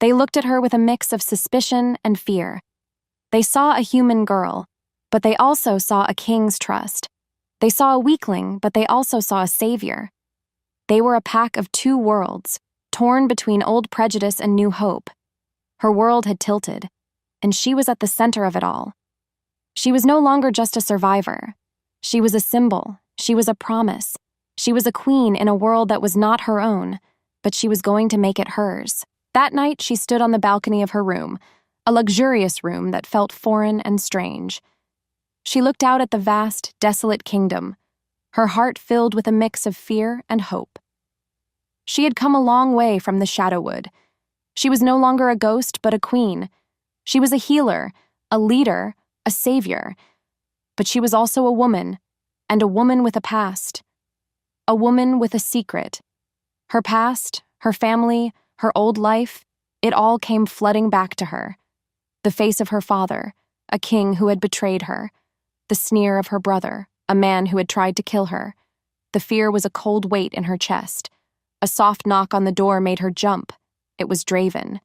They looked at her with a mix of suspicion and fear. They saw a human girl, but they also saw a king's trust. They saw a weakling, but they also saw a savior. They were a pack of two worlds, torn between old prejudice and new hope. Her world had tilted, and she was at the center of it all. She was no longer just a survivor. She was a symbol. She was a promise. She was a queen in a world that was not her own, but she was going to make it hers. That night, she stood on the balcony of her room, a luxurious room that felt foreign and strange. She looked out at the vast, desolate kingdom, her heart filled with a mix of fear and hope. She had come a long way from the Shadowwood. She was no longer a ghost, but a queen. She was a healer, a leader, a savior. But she was also a woman, and a woman with a past. A woman with a secret. Her past, her family, her old life, it all came flooding back to her. The face of her father, a king who had betrayed her. The sneer of her brother, a man who had tried to kill her. The fear was a cold weight in her chest. A soft knock on the door made her jump. It was Draven.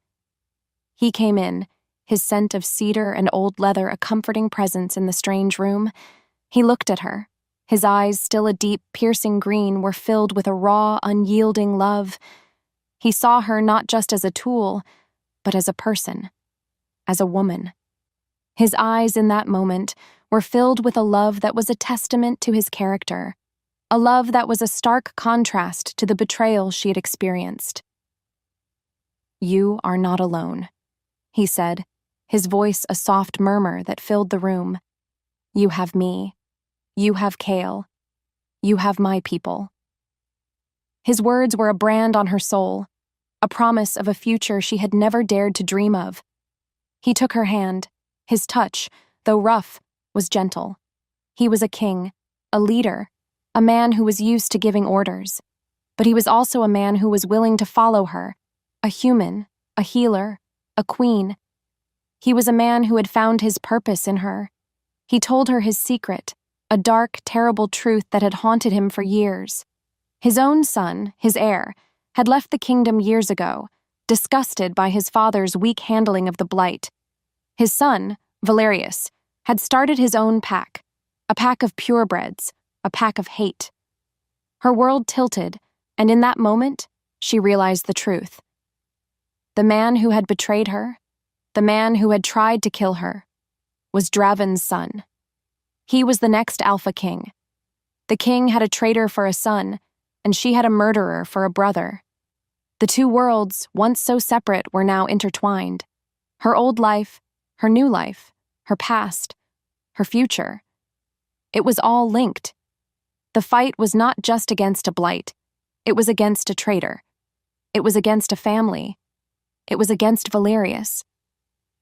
He came in, his scent of cedar and old leather a comforting presence in the strange room. He looked at her. His eyes, still a deep, piercing green, were filled with a raw, unyielding love. He saw her not just as a tool, but as a person, as a woman. His eyes in that moment were filled with a love that was a testament to his character, a love that was a stark contrast to the betrayal she had experienced. "You are not alone," he said, his voice a soft murmur that filled the room. "You have me. You have Kale. You have my people." His words were a brand on her soul, a promise of a future she had never dared to dream of. He took her hand. His touch, though rough, was gentle. He was a king, a leader, a man who was used to giving orders. But he was also a man who was willing to follow her, a human, a healer, a queen. He was a man who had found his purpose in her. He told her his secret, a dark, terrible truth that had haunted him for years. His own son, his heir, had left the kingdom years ago, disgusted by his father's weak handling of the blight. His son, Valerius, had started his own pack, a pack of purebreds, a pack of hate. Her world tilted, and in that moment, she realized the truth. The man who had betrayed her, the man who had tried to kill her, was Draven's son. He was the next Alpha King. The king had a traitor for a son, and she had a murderer for a brother. The two worlds, once so separate, were now intertwined. Her old life, her new life, her past, her future. It was all linked. The fight was not just against a blight. It was against a traitor. It was against a family. It was against Valerius.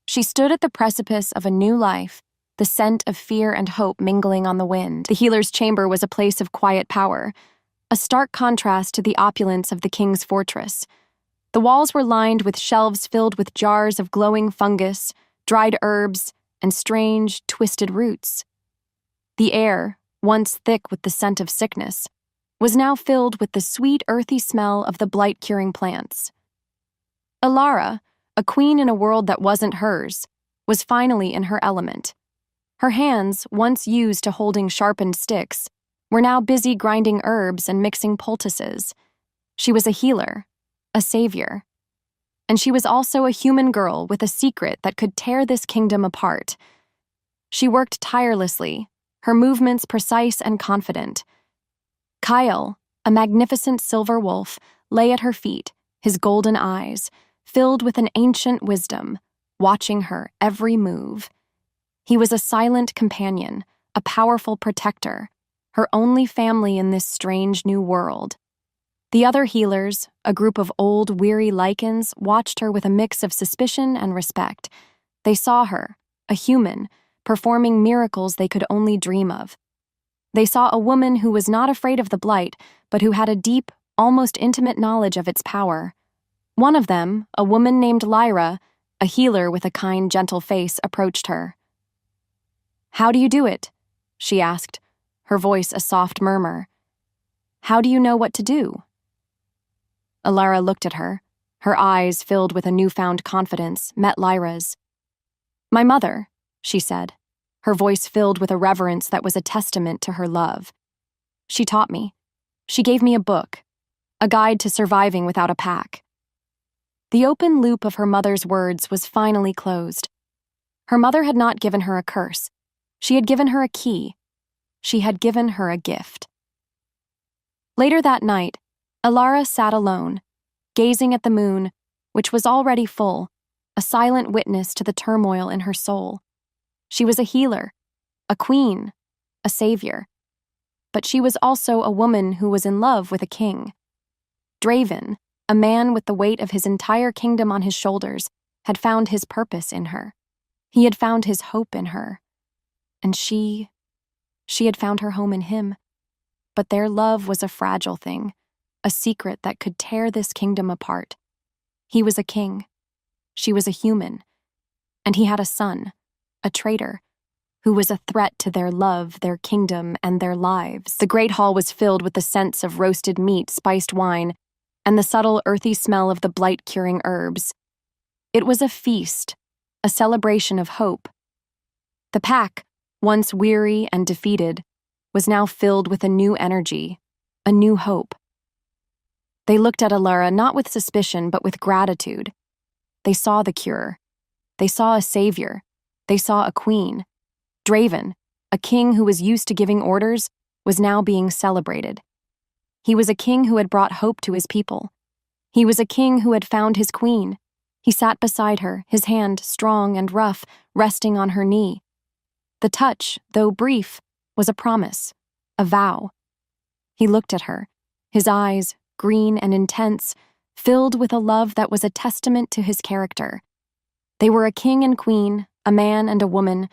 She stood at the precipice of a new life, the scent of fear and hope mingling on the wind. The healer's chamber was a place of quiet power, a stark contrast to the opulence of the king's fortress. The walls were lined with shelves filled with jars of glowing fungus, dried herbs, and strange, twisted roots. The air, once thick with the scent of sickness, was now filled with the sweet, earthy smell of the blight-curing plants. Alara, a queen in a world that wasn't hers, was finally in her element. Her hands, once used to holding sharpened sticks, were now busy grinding herbs and mixing poultices. She was a healer, a savior. And she was also a human girl with a secret that could tear this kingdom apart. She worked tirelessly, her movements precise and confident. Kyle, a magnificent silver wolf, lay at her feet, his golden eyes, filled with an ancient wisdom, watching her every move. He was a silent companion, a powerful protector, her only family in this strange new world. The other healers, a group of old, weary Lycans, watched her with a mix of suspicion and respect. They saw her, a human, performing miracles they could only dream of. They saw a woman who was not afraid of the blight, but who had a deep, almost intimate knowledge of its power. One of them, a woman named Lyra, a healer with a kind, gentle face, approached her. "How do you do it?" she asked, her voice a soft murmur. "How do you know what to do?" Alara looked at her. Her eyes, filled with a newfound confidence, met Lyra's. "My mother," she said, her voice filled with a reverence that was a testament to her love. "She taught me. She gave me a book, a guide to surviving without a pack." The open loop of her mother's words was finally closed. Her mother had not given her a curse. She had given her a key. She had given her a gift. Later that night, Alara sat alone, gazing at the moon, which was already full, a silent witness to the turmoil in her soul. She was a healer, a queen, a savior. But she was also a woman who was in love with a king. Draven, a man with the weight of his entire kingdom on his shoulders, had found his purpose in her. He had found his hope in her. And she had found her home in him. But their love was a fragile thing, a secret that could tear this kingdom apart. He was a king. She was a human. And he had a son, a traitor, who was a threat to their love, their kingdom, and their lives. The great hall was filled with the scents of roasted meat, spiced wine, and the subtle, earthy smell of the blight-curing herbs. It was a feast, a celebration of hope. The pack, once weary and defeated, was now filled with a new energy, a new hope. They looked at Alara not with suspicion but with gratitude. They saw the cure. They saw a savior. They saw a queen. Draven, a king who was used to giving orders, was now being celebrated. He was a king who had brought hope to his people. He was a king who had found his queen. He sat beside her, his hand, strong and rough, resting on her knee. The touch, though brief, was a promise, a vow. He looked at her, his eyes, green and intense, filled with a love that was a testament to his character. They were a king and queen, a man and a woman,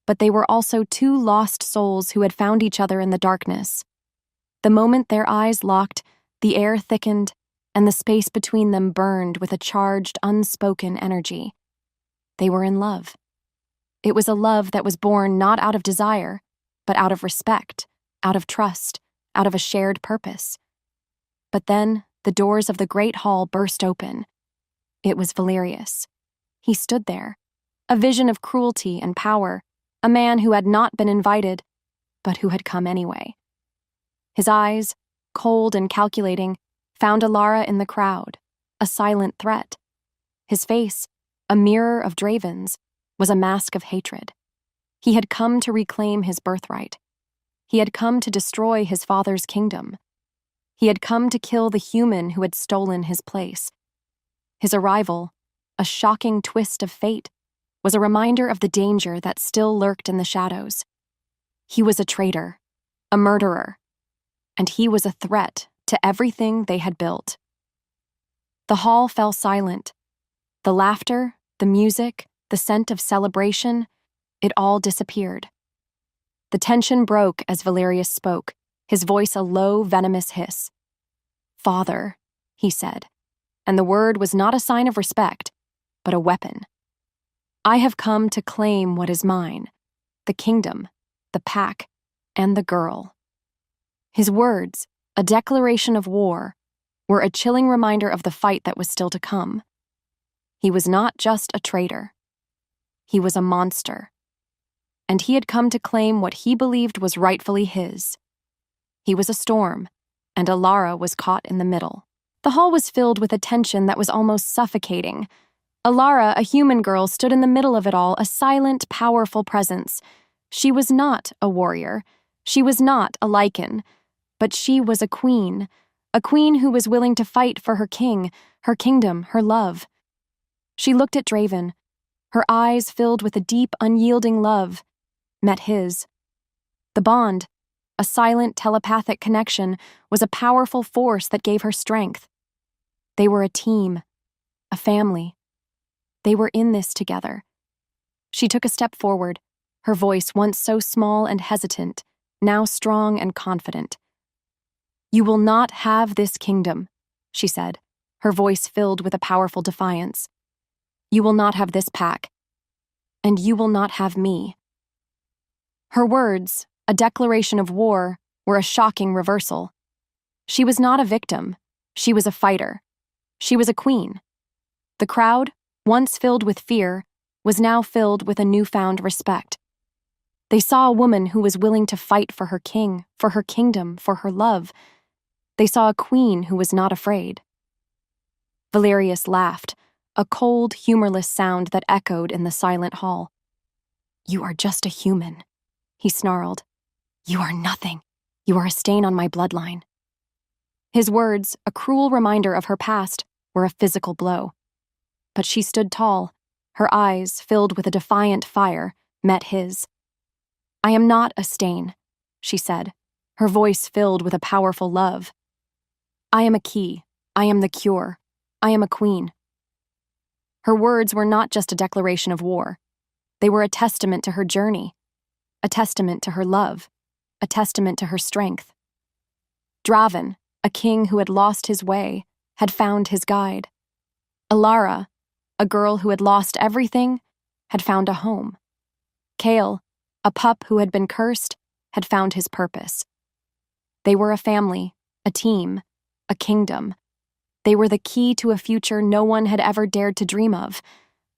but they were also two lost souls who had found each other in the darkness. The moment their eyes locked, the air thickened, and the space between them burned with a charged, unspoken energy. They were in love. It was a love that was born not out of desire, but out of respect, out of trust, out of a shared purpose. But then, the doors of the great hall burst open. It was Valerius. He stood there, a vision of cruelty and power, a man who had not been invited, but who had come anyway. His eyes, cold and calculating, found Alara in the crowd, a silent threat. His face, a mirror of Draven's, was a mask of hatred. He had come to reclaim his birthright. He had come to destroy his father's kingdom. He had come to kill the human who had stolen his place. His arrival, a shocking twist of fate, was a reminder of the danger that still lurked in the shadows. He was a traitor, a murderer, and he was a threat to everything they had built. The hall fell silent. The laughter, the music, the scent of celebration, it all disappeared. The tension broke as Valerius spoke, his voice a low, venomous hiss. "Father," he said, and the word was not a sign of respect, but a weapon. "I have come to claim what is mine, the kingdom, the pack, and the girl." His words, a declaration of war, were a chilling reminder of the fight that was still to come. He was not just a traitor. He was a monster. And he had come to claim what he believed was rightfully his. He was a storm, and Alara was caught in the middle. The hall was filled with a tension that was almost suffocating. Alara, a human girl, stood in the middle of it all, a silent, powerful presence. She was not a warrior. She was not a Lycan. But she was a queen who was willing to fight for her king, her kingdom, her love. She looked at Draven, her eyes filled with a deep, unyielding love, met his. The bond, a silent, telepathic connection, was a powerful force that gave her strength. They were a team, a family. They were in this together. She took a step forward, her voice once so small and hesitant, now strong and confident. "You will not have this kingdom," she said, her voice filled with a powerful defiance. "You will not have this pack, and you will not have me." Her words, a declaration of war, were a shocking reversal. She was not a victim. She was a fighter. She was a queen. The crowd, once filled with fear, was now filled with a newfound respect. They saw a woman who was willing to fight for her king, for her kingdom, for her love. They saw a queen who was not afraid. Valerius laughed, a cold, humorless sound that echoed in the silent hall. "You are just a human," he snarled. "You are nothing. You are a stain on my bloodline." His words, a cruel reminder of her past, were a physical blow. But she stood tall, her eyes, filled with a defiant fire, met his. "I am not a stain," she said, her voice filled with a powerful love. "I am a key. I am the cure. I am a queen." Her words were not just a declaration of war. They were a testament to her journey, a testament to her love, a testament to her strength. Draven, a king who had lost his way, had found his guide. Alara, a girl who had lost everything, had found a home. Kale, a pup who had been cursed, had found his purpose. They were a family, a team, a kingdom. They were the key to a future no one had ever dared to dream of.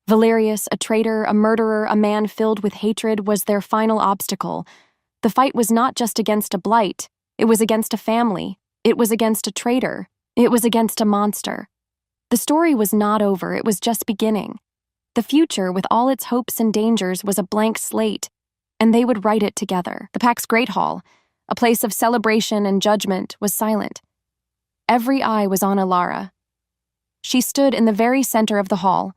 Valerius, a traitor, a murderer, a man filled with hatred, was their final obstacle. The fight was not just against a blight. It was against a family. It was against a traitor. It was against a monster. The story was not over. It was just beginning. The future, with all its hopes and dangers, was a blank slate, and they would write it together. The pack's great hall, a place of celebration and judgment, was silent. Every eye was on Alara. She stood in the very center of the hall,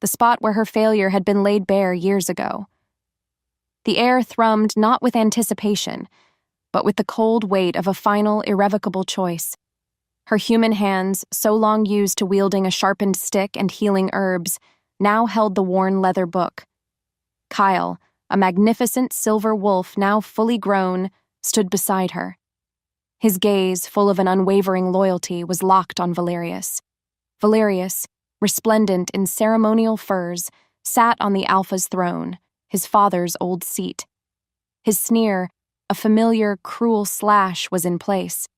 the spot where her failure had been laid bare years ago. The air thrummed not with anticipation, but with the cold weight of a final, irrevocable choice. Her human hands, so long used to wielding a sharpened stick and healing herbs, now held the worn leather book. Kyle, a magnificent silver wolf now fully grown, stood beside her. His gaze, full of an unwavering loyalty, was locked on Valerius. Valerius, resplendent in ceremonial furs, sat on the Alpha's throne, his father's old seat. His sneer, a familiar, cruel slash, was in place.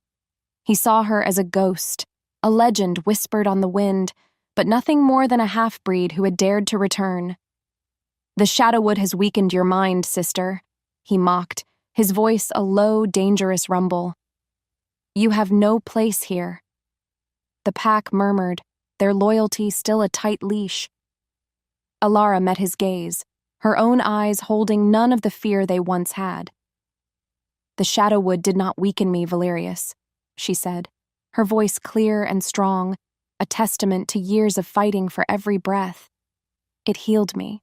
He saw her as a ghost, a legend whispered on the wind, but nothing more than a half-breed who had dared to return. "The Shadowwood has weakened your mind, sister," he mocked, his voice a low, dangerous rumble. "You have no place here." The pack murmured, their loyalty still a tight leash. Alara met his gaze, her own eyes holding none of the fear they once had. "The Shadowwood did not weaken me, Valerius," she said, her voice clear and strong, a testament to years of fighting for every breath. "It healed me,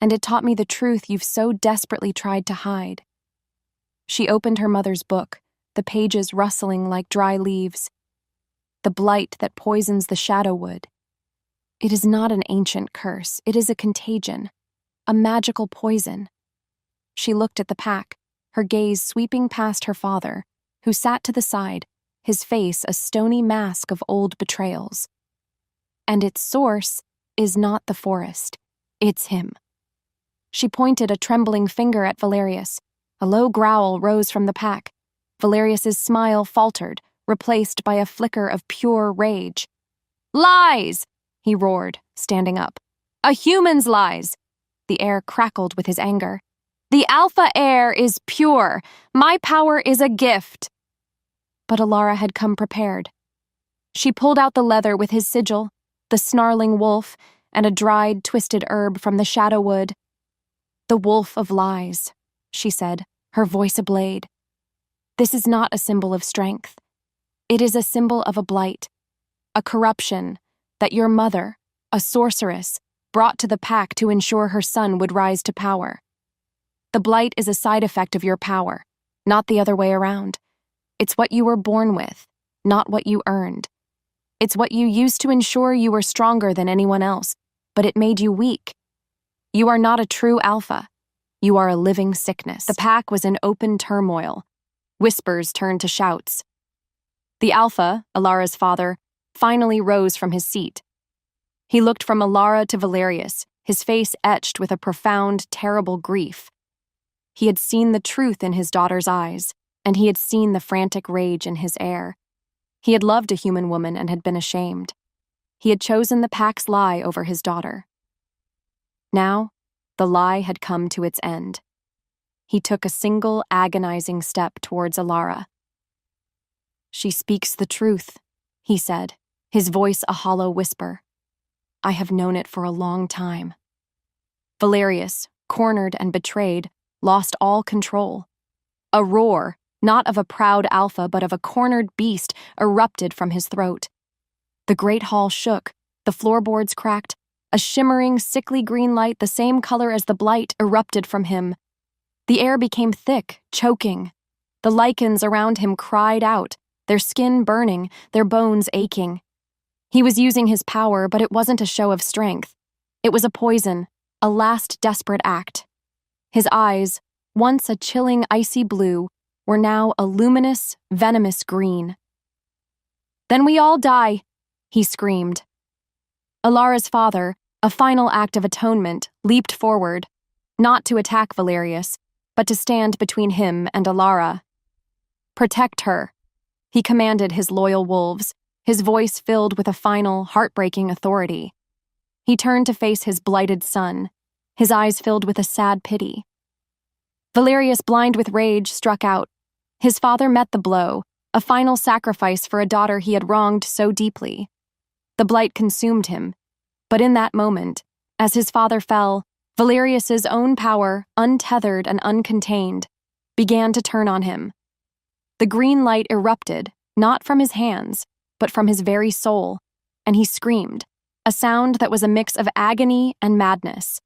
and it taught me the truth you've so desperately tried to hide." She opened her mother's book, the pages rustling like dry leaves. "The blight that poisons the Shadowwood. It is not an ancient curse, it is a contagion, a magical poison." She looked at the pack, her gaze sweeping past her father, who sat to the side, his face a stony mask of old betrayals. "And its source is not the forest, it's him." She pointed a trembling finger at Valerius. A low growl rose from the pack. Valerius's smile faltered, replaced by a flicker of pure rage. "Lies!" he roared, standing up. "A human's lies!" The air crackled with his anger. "The Alpha air is pure. My power is a gift." But Alara had come prepared. She pulled out the leather with his sigil, the snarling wolf, and a dried, twisted herb from the Shadowwood. "The wolf of lies," she said, her voice ablade. "This is not a symbol of strength. It is a symbol of a blight, a corruption that your mother, a sorceress, brought to the pack to ensure her son would rise to power. The blight is a side effect of your power, not the other way around. It's what you were born with, not what you earned. It's what you used to ensure you were stronger than anyone else, but it made you weak. You are not a true alpha. You are a living sickness." The pack was in open turmoil. Whispers turned to shouts. The Alpha, Alara's father, finally rose from his seat. He looked from Alara to Valerius, his face etched with a profound, terrible grief. He had seen the truth in his daughter's eyes, and he had seen the frantic rage in his air. He had loved a human woman and had been ashamed. He had chosen the pack's lie over his daughter. Now, the lie had come to its end. He took a single agonizing step towards Alara. "She speaks the truth," he said, his voice a hollow whisper. "I have known it for a long time." Valerius, cornered and betrayed, lost all control. A roar, not of a proud alpha but of a cornered beast, erupted from his throat. The great hall shook, the floorboards cracked, a shimmering, sickly green light the same color as the blight erupted from him. The air became thick, choking. The Lycans around him cried out, their skin burning, their bones aching. He was using his power, but it wasn't a show of strength. It was a poison, a last desperate act. His eyes, once a chilling icy blue, were now a luminous, venomous green. "Then we all die," he screamed. Alara's father, a final act of atonement, leaped forward, not to attack Valerius, but to stand between him and Alara. "Protect her," he commanded his loyal wolves, his voice filled with a final, heartbreaking authority. He turned to face his blighted son, his eyes filled with a sad pity. Valerius, blind with rage, struck out. His father met the blow, a final sacrifice for a daughter he had wronged so deeply. The blight consumed him, but in that moment, as his father fell, Valerius's own power, untethered and uncontained, began to turn on him. The green light erupted, not from his hands, but from his very soul, and he screamed, a sound that was a mix of agony and madness.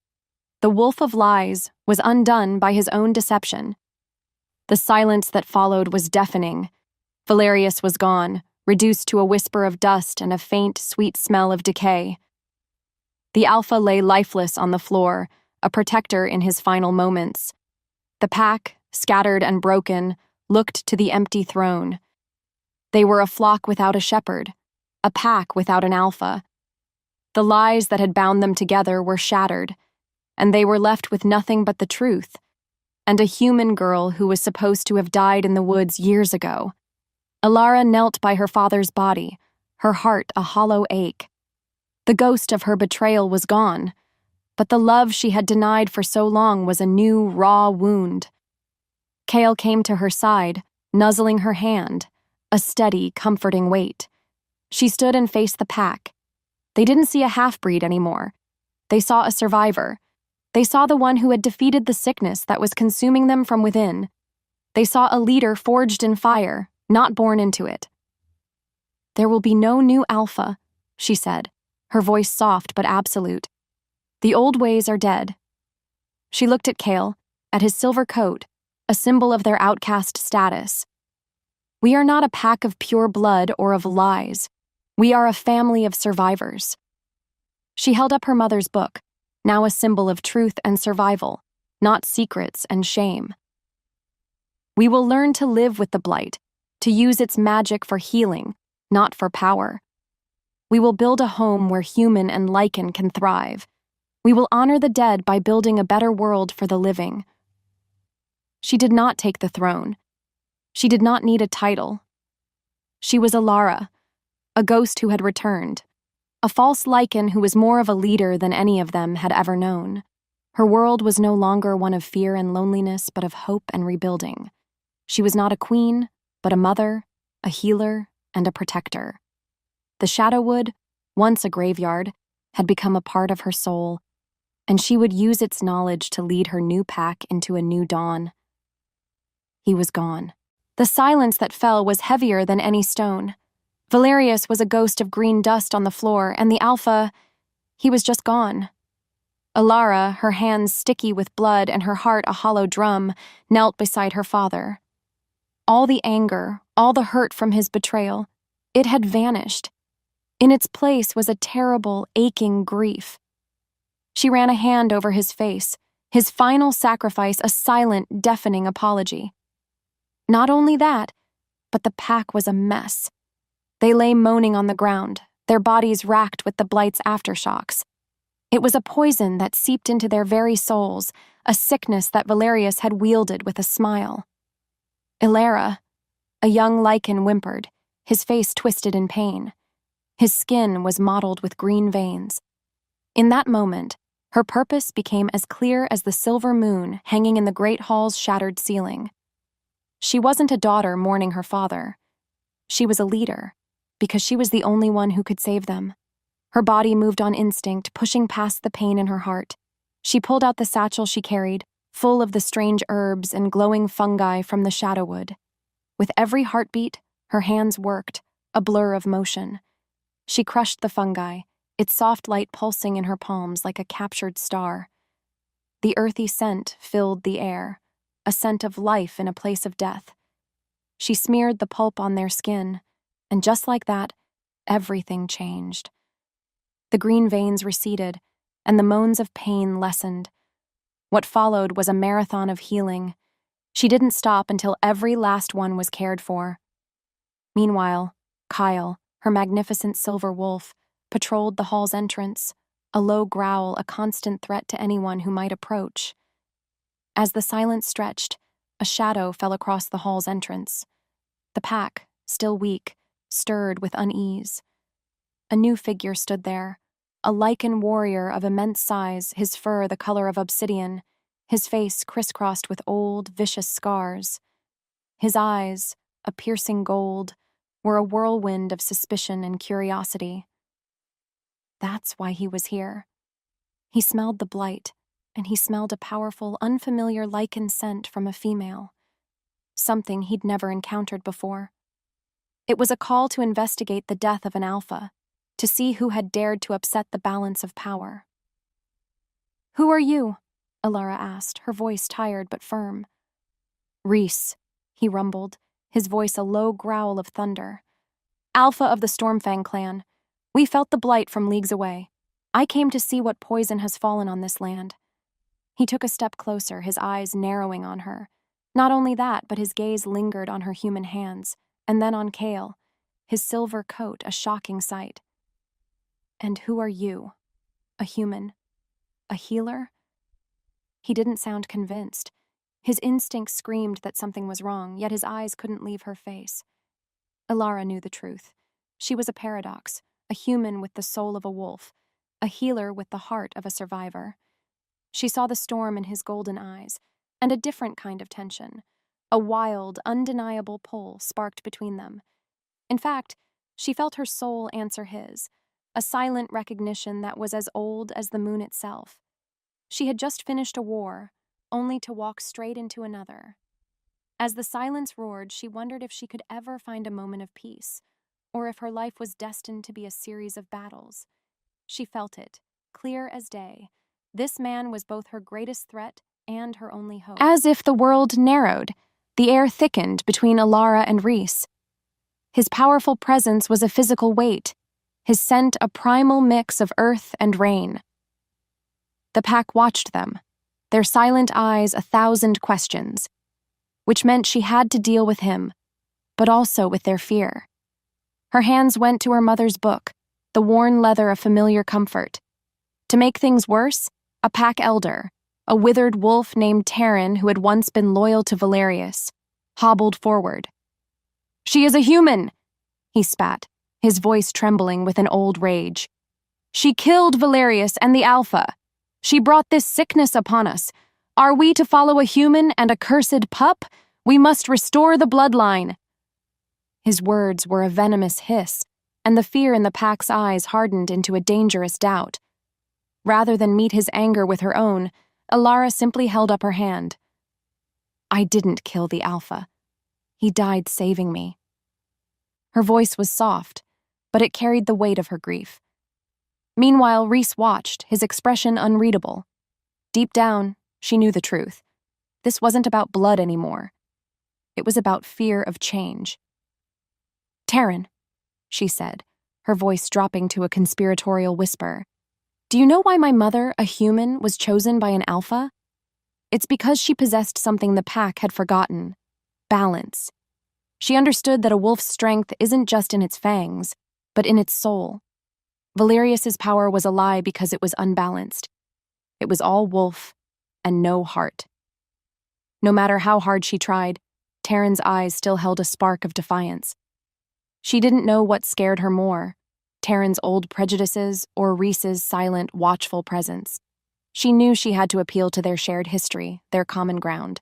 The wolf of lies was undone by his own deception. The silence that followed was deafening. Valerius was gone, reduced to a whisper of dust and a faint, sweet smell of decay. The alpha lay lifeless on the floor, a protector in his final moments. The pack, scattered and broken, looked to the empty throne. They were a flock without a shepherd, a pack without an alpha. The lies that had bound them together were shattered, and they were left with nothing but the truth, and a human girl who was supposed to have died in the woods years ago. Alara knelt by her father's body, her heart a hollow ache. The ghost of her betrayal was gone, but the love she had denied for so long was a new, raw wound. Kale came to her side, nuzzling her hand, a steady, comforting weight. She stood and faced the pack. They didn't see a half-breed anymore. They saw a survivor. They saw the one who had defeated the sickness that was consuming them from within. They saw a leader forged in fire, not born into it. "There will be no new alpha," she said, her voice soft but absolute. "The old ways are dead." She looked at Kale, at his silver coat, a symbol of their outcast status. "We are not a pack of pure blood or of lies. We are a family of survivors." She held up her mother's book, now a symbol of truth and survival, not secrets and shame. "We will learn to live with the blight, to use its magic for healing, not for power. We will build a home where human and Lycan can thrive. We will honor the dead by building a better world for the living." She did not take the throne. She did not need a title. She was Alara, a ghost who had returned, a false Lycan who was more of a leader than any of them had ever known. Her world was no longer one of fear and loneliness, but of hope and rebuilding. She was not a queen, but a mother, a healer, and a protector. The Shadowwood, once a graveyard, had become a part of her soul, and she would use its knowledge to lead her new pack into a new dawn. He was gone. The silence that fell was heavier than any stone. Valerius was a ghost of green dust on the floor, and the alpha, he was just gone. Alara, her hands sticky with blood and her heart a hollow drum, knelt beside her father. All the anger, all the hurt from his betrayal, it had vanished. In its place was a terrible, aching grief. She ran a hand over his face, his final sacrifice a silent, deafening apology. Not only that, but the pack was a mess. They lay moaning on the ground, their bodies racked with the blight's aftershocks. It was a poison that seeped into their very souls, a sickness that Valerius had wielded with a smile. Ilara, a young Lycan, whimpered, his face twisted in pain. His skin was mottled with green veins. In that moment, her purpose became as clear as the silver moon hanging in the great hall's shattered ceiling. She wasn't a daughter mourning her father. She was a leader, because she was the only one who could save them. Her body moved on instinct, pushing past the pain in her heart. She pulled out the satchel she carried, full of the strange herbs and glowing fungi from the shadowwood. With every heartbeat, her hands worked, a blur of motion. She crushed the fungi, its soft light pulsing in her palms like a captured star. The earthy scent filled the air, a scent of life in a place of death. She smeared the pulp on their skin, and just like that, everything changed. The green veins receded, and the moans of pain lessened. What followed was a marathon of healing. She didn't stop until every last one was cared for. Meanwhile, Kyle, her magnificent silver wolf, patrolled the hall's entrance, a low growl a constant threat to anyone who might approach. As the silence stretched, a shadow fell across the hall's entrance. The pack, still weak, stirred with unease. A new figure stood there, a Lycan warrior of immense size, his fur the color of obsidian, his face crisscrossed with old, vicious scars. His eyes, a piercing gold, were a whirlwind of suspicion and curiosity. That's why he was here. He smelled the blight, and he smelled a powerful, unfamiliar Lycan scent from a female, something he'd never encountered before. It was a call to investigate the death of an alpha, to see who had dared to upset the balance of power. "Who are you?" Ilara asked, her voice tired but firm. "Rhys," he rumbled, his voice a low growl of thunder. "Alpha of the Stormfang clan. We felt the blight from leagues away. I came to see what poison has fallen on this land." He took a step closer, his eyes narrowing on her. Not only that, but his gaze lingered on her human hands, and then on Kale, his silver coat a shocking sight. "And who are you? A human? A healer?" He didn't sound convinced. His instinct screamed that something was wrong, yet his eyes couldn't leave her face. Ilara knew the truth. She was a paradox, a human with the soul of a wolf, a healer with the heart of a survivor. She saw the storm in his golden eyes, and a different kind of tension, a wild, undeniable pull sparked between them. In fact, she felt her soul answer his, a silent recognition that was as old as the moon itself. She had just finished a war, only to walk straight into another. As the silence roared, she wondered if she could ever find a moment of peace, or if her life was destined to be a series of battles. She felt it, clear as day. This man was both her greatest threat and her only hope. As if the world narrowed, the air thickened between Ilara and Rhys. His powerful presence was a physical weight, his scent a primal mix of earth and rain. The pack watched them, their silent eyes 1,000 questions, which meant she had to deal with him, but also with their fear. Her hands went to her mother's book, the worn leather of familiar comfort. To make things worse, a pack elder, a withered wolf named Terran who had once been loyal to Valerius, hobbled forward. "She is a human!" he spat, his voice trembling with an old rage. "She killed Valerius and the Alpha. She brought this sickness upon us. Are we to follow a human and a cursed pup? We must restore the bloodline." His words were a venomous hiss, and the fear in the pack's eyes hardened into a dangerous doubt. Rather than meet his anger with her own, Ilara simply held up her hand. "I didn't kill the Alpha. He died saving me." Her voice was soft, but it carried the weight of her grief. Meanwhile, Rhys watched, his expression unreadable. Deep down, she knew the truth. This wasn't about blood anymore. It was about fear of change. "Terran," she said, her voice dropping to a conspiratorial whisper. "Do you know why my mother, a human, was chosen by an Alpha? It's because she possessed something the pack had forgotten: balance. She understood that a wolf's strength isn't just in its fangs, but in its soul. Valerius's power was a lie because it was unbalanced. It was all wolf and no heart. No matter how hard she tried, Taryn's eyes still held a spark of defiance. She didn't know what scared her more, Taryn's old prejudices or Rhys's silent, watchful presence. She knew she had to appeal to their shared history, their common ground.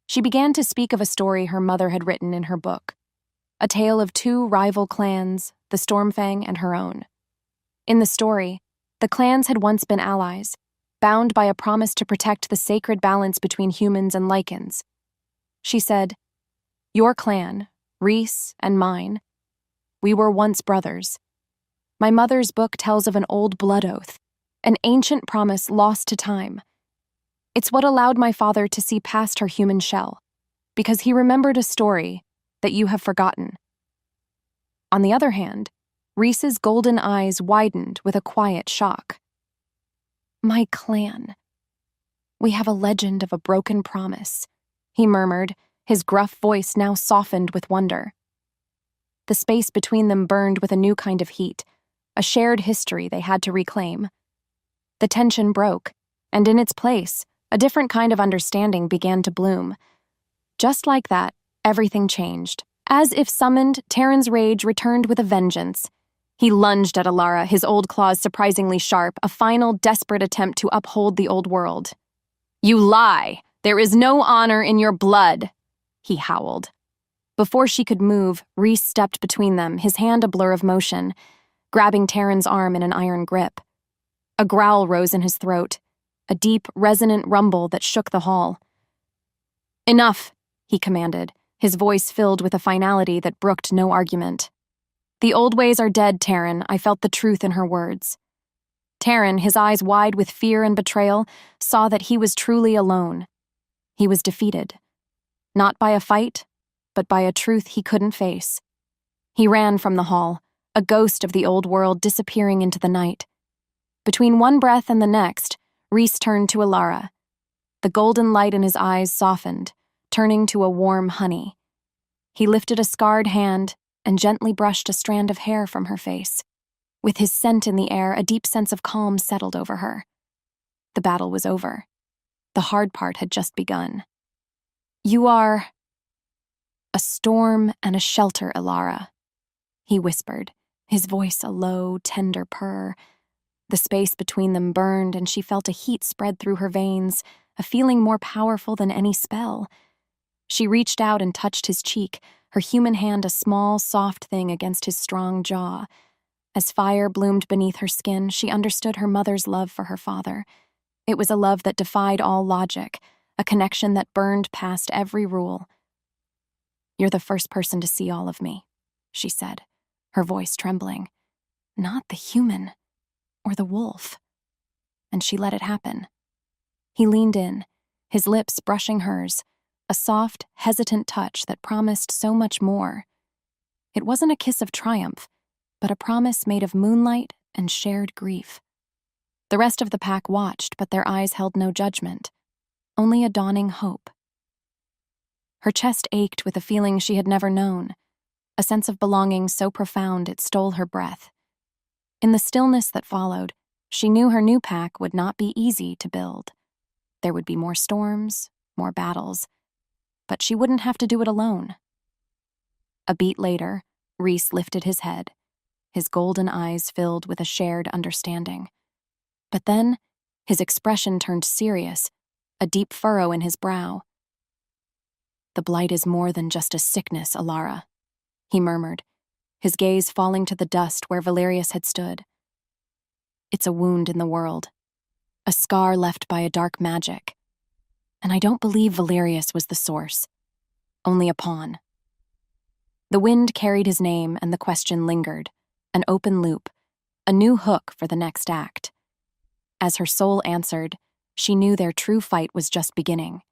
She began to speak of a story her mother had written in her book, a tale of two rival clans, the Stormfang and her own. In the story, the clans had once been allies, bound by a promise to protect the sacred balance between humans and Lycans. She said, "Your clan, Rhys and mine, we were once brothers. My mother's book tells of an old blood oath, an ancient promise lost to time. It's what allowed my father to see past her human shell, because he remembered a story that you have forgotten." On the other hand, Rhys's golden eyes widened with a quiet shock. "My clan. We have a legend of a broken promise," he murmured, his gruff voice now softened with wonder. The space between them burned with a new kind of heat, a shared history they had to reclaim. The tension broke, and in its place, a different kind of understanding began to bloom. Just like that, everything changed. As if summoned, Taryn's rage returned with a vengeance. He lunged at Alara, his old claws surprisingly sharp, a final desperate attempt to uphold the old world. "You lie! There is no honor in your blood!" he howled. Before she could move, Rhys stepped between them, his hand a blur of motion, grabbing Taryn's arm in an iron grip. A growl rose in his throat, a deep, resonant rumble that shook the hall. "Enough," he commanded, his voice filled with a finality that brooked no argument. "The old ways are dead, Taryn." I felt the truth in her words. Taryn, his eyes wide with fear and betrayal, saw that he was truly alone. He was defeated. Not by a fight, but by a truth he couldn't face. He ran from the hall, a ghost of the old world disappearing into the night. Between one breath and the next, Rhys turned to Alara. The golden light in his eyes softened, turning to a warm honey. He lifted a scarred hand and gently brushed a strand of hair from her face. With his scent in the air, a deep sense of calm settled over her. The battle was over. The hard part had just begun. "You are a storm and a shelter, Alara," he whispered, his voice a low, tender purr. The space between them burned, and she felt a heat spread through her veins, a feeling more powerful than any spell. She reached out and touched his cheek, her human hand a small, soft thing against his strong jaw. As fire bloomed beneath her skin, she understood her mother's love for her father. It was a love that defied all logic, a connection that burned past every rule. "You're the first person to see all of me," she said, her voice trembling. "Not the human, or the wolf." And she let it happen. He leaned in, his lips brushing hers, a soft, hesitant touch that promised so much more. It wasn't a kiss of triumph, but a promise made of moonlight and shared grief. The rest of the pack watched, but their eyes held no judgment, only a dawning hope. Her chest ached with a feeling she had never known, a sense of belonging so profound it stole her breath. In the stillness that followed, she knew her new pack would not be easy to build. There would be more storms, more battles, but she wouldn't have to do it alone. A beat later, Rhys lifted his head, his golden eyes filled with a shared understanding. But then, his expression turned serious, a deep furrow in his brow. "The blight is more than just a sickness, Alara," he murmured, his gaze falling to the dust where Valerius had stood. "It's a wound in the world, a scar left by a dark magic. And I don't believe Valerius was the source, only a pawn." The wind carried his name and the question lingered, an open loop, a new hook for the next act. As her soul answered, she knew their true fight was just beginning.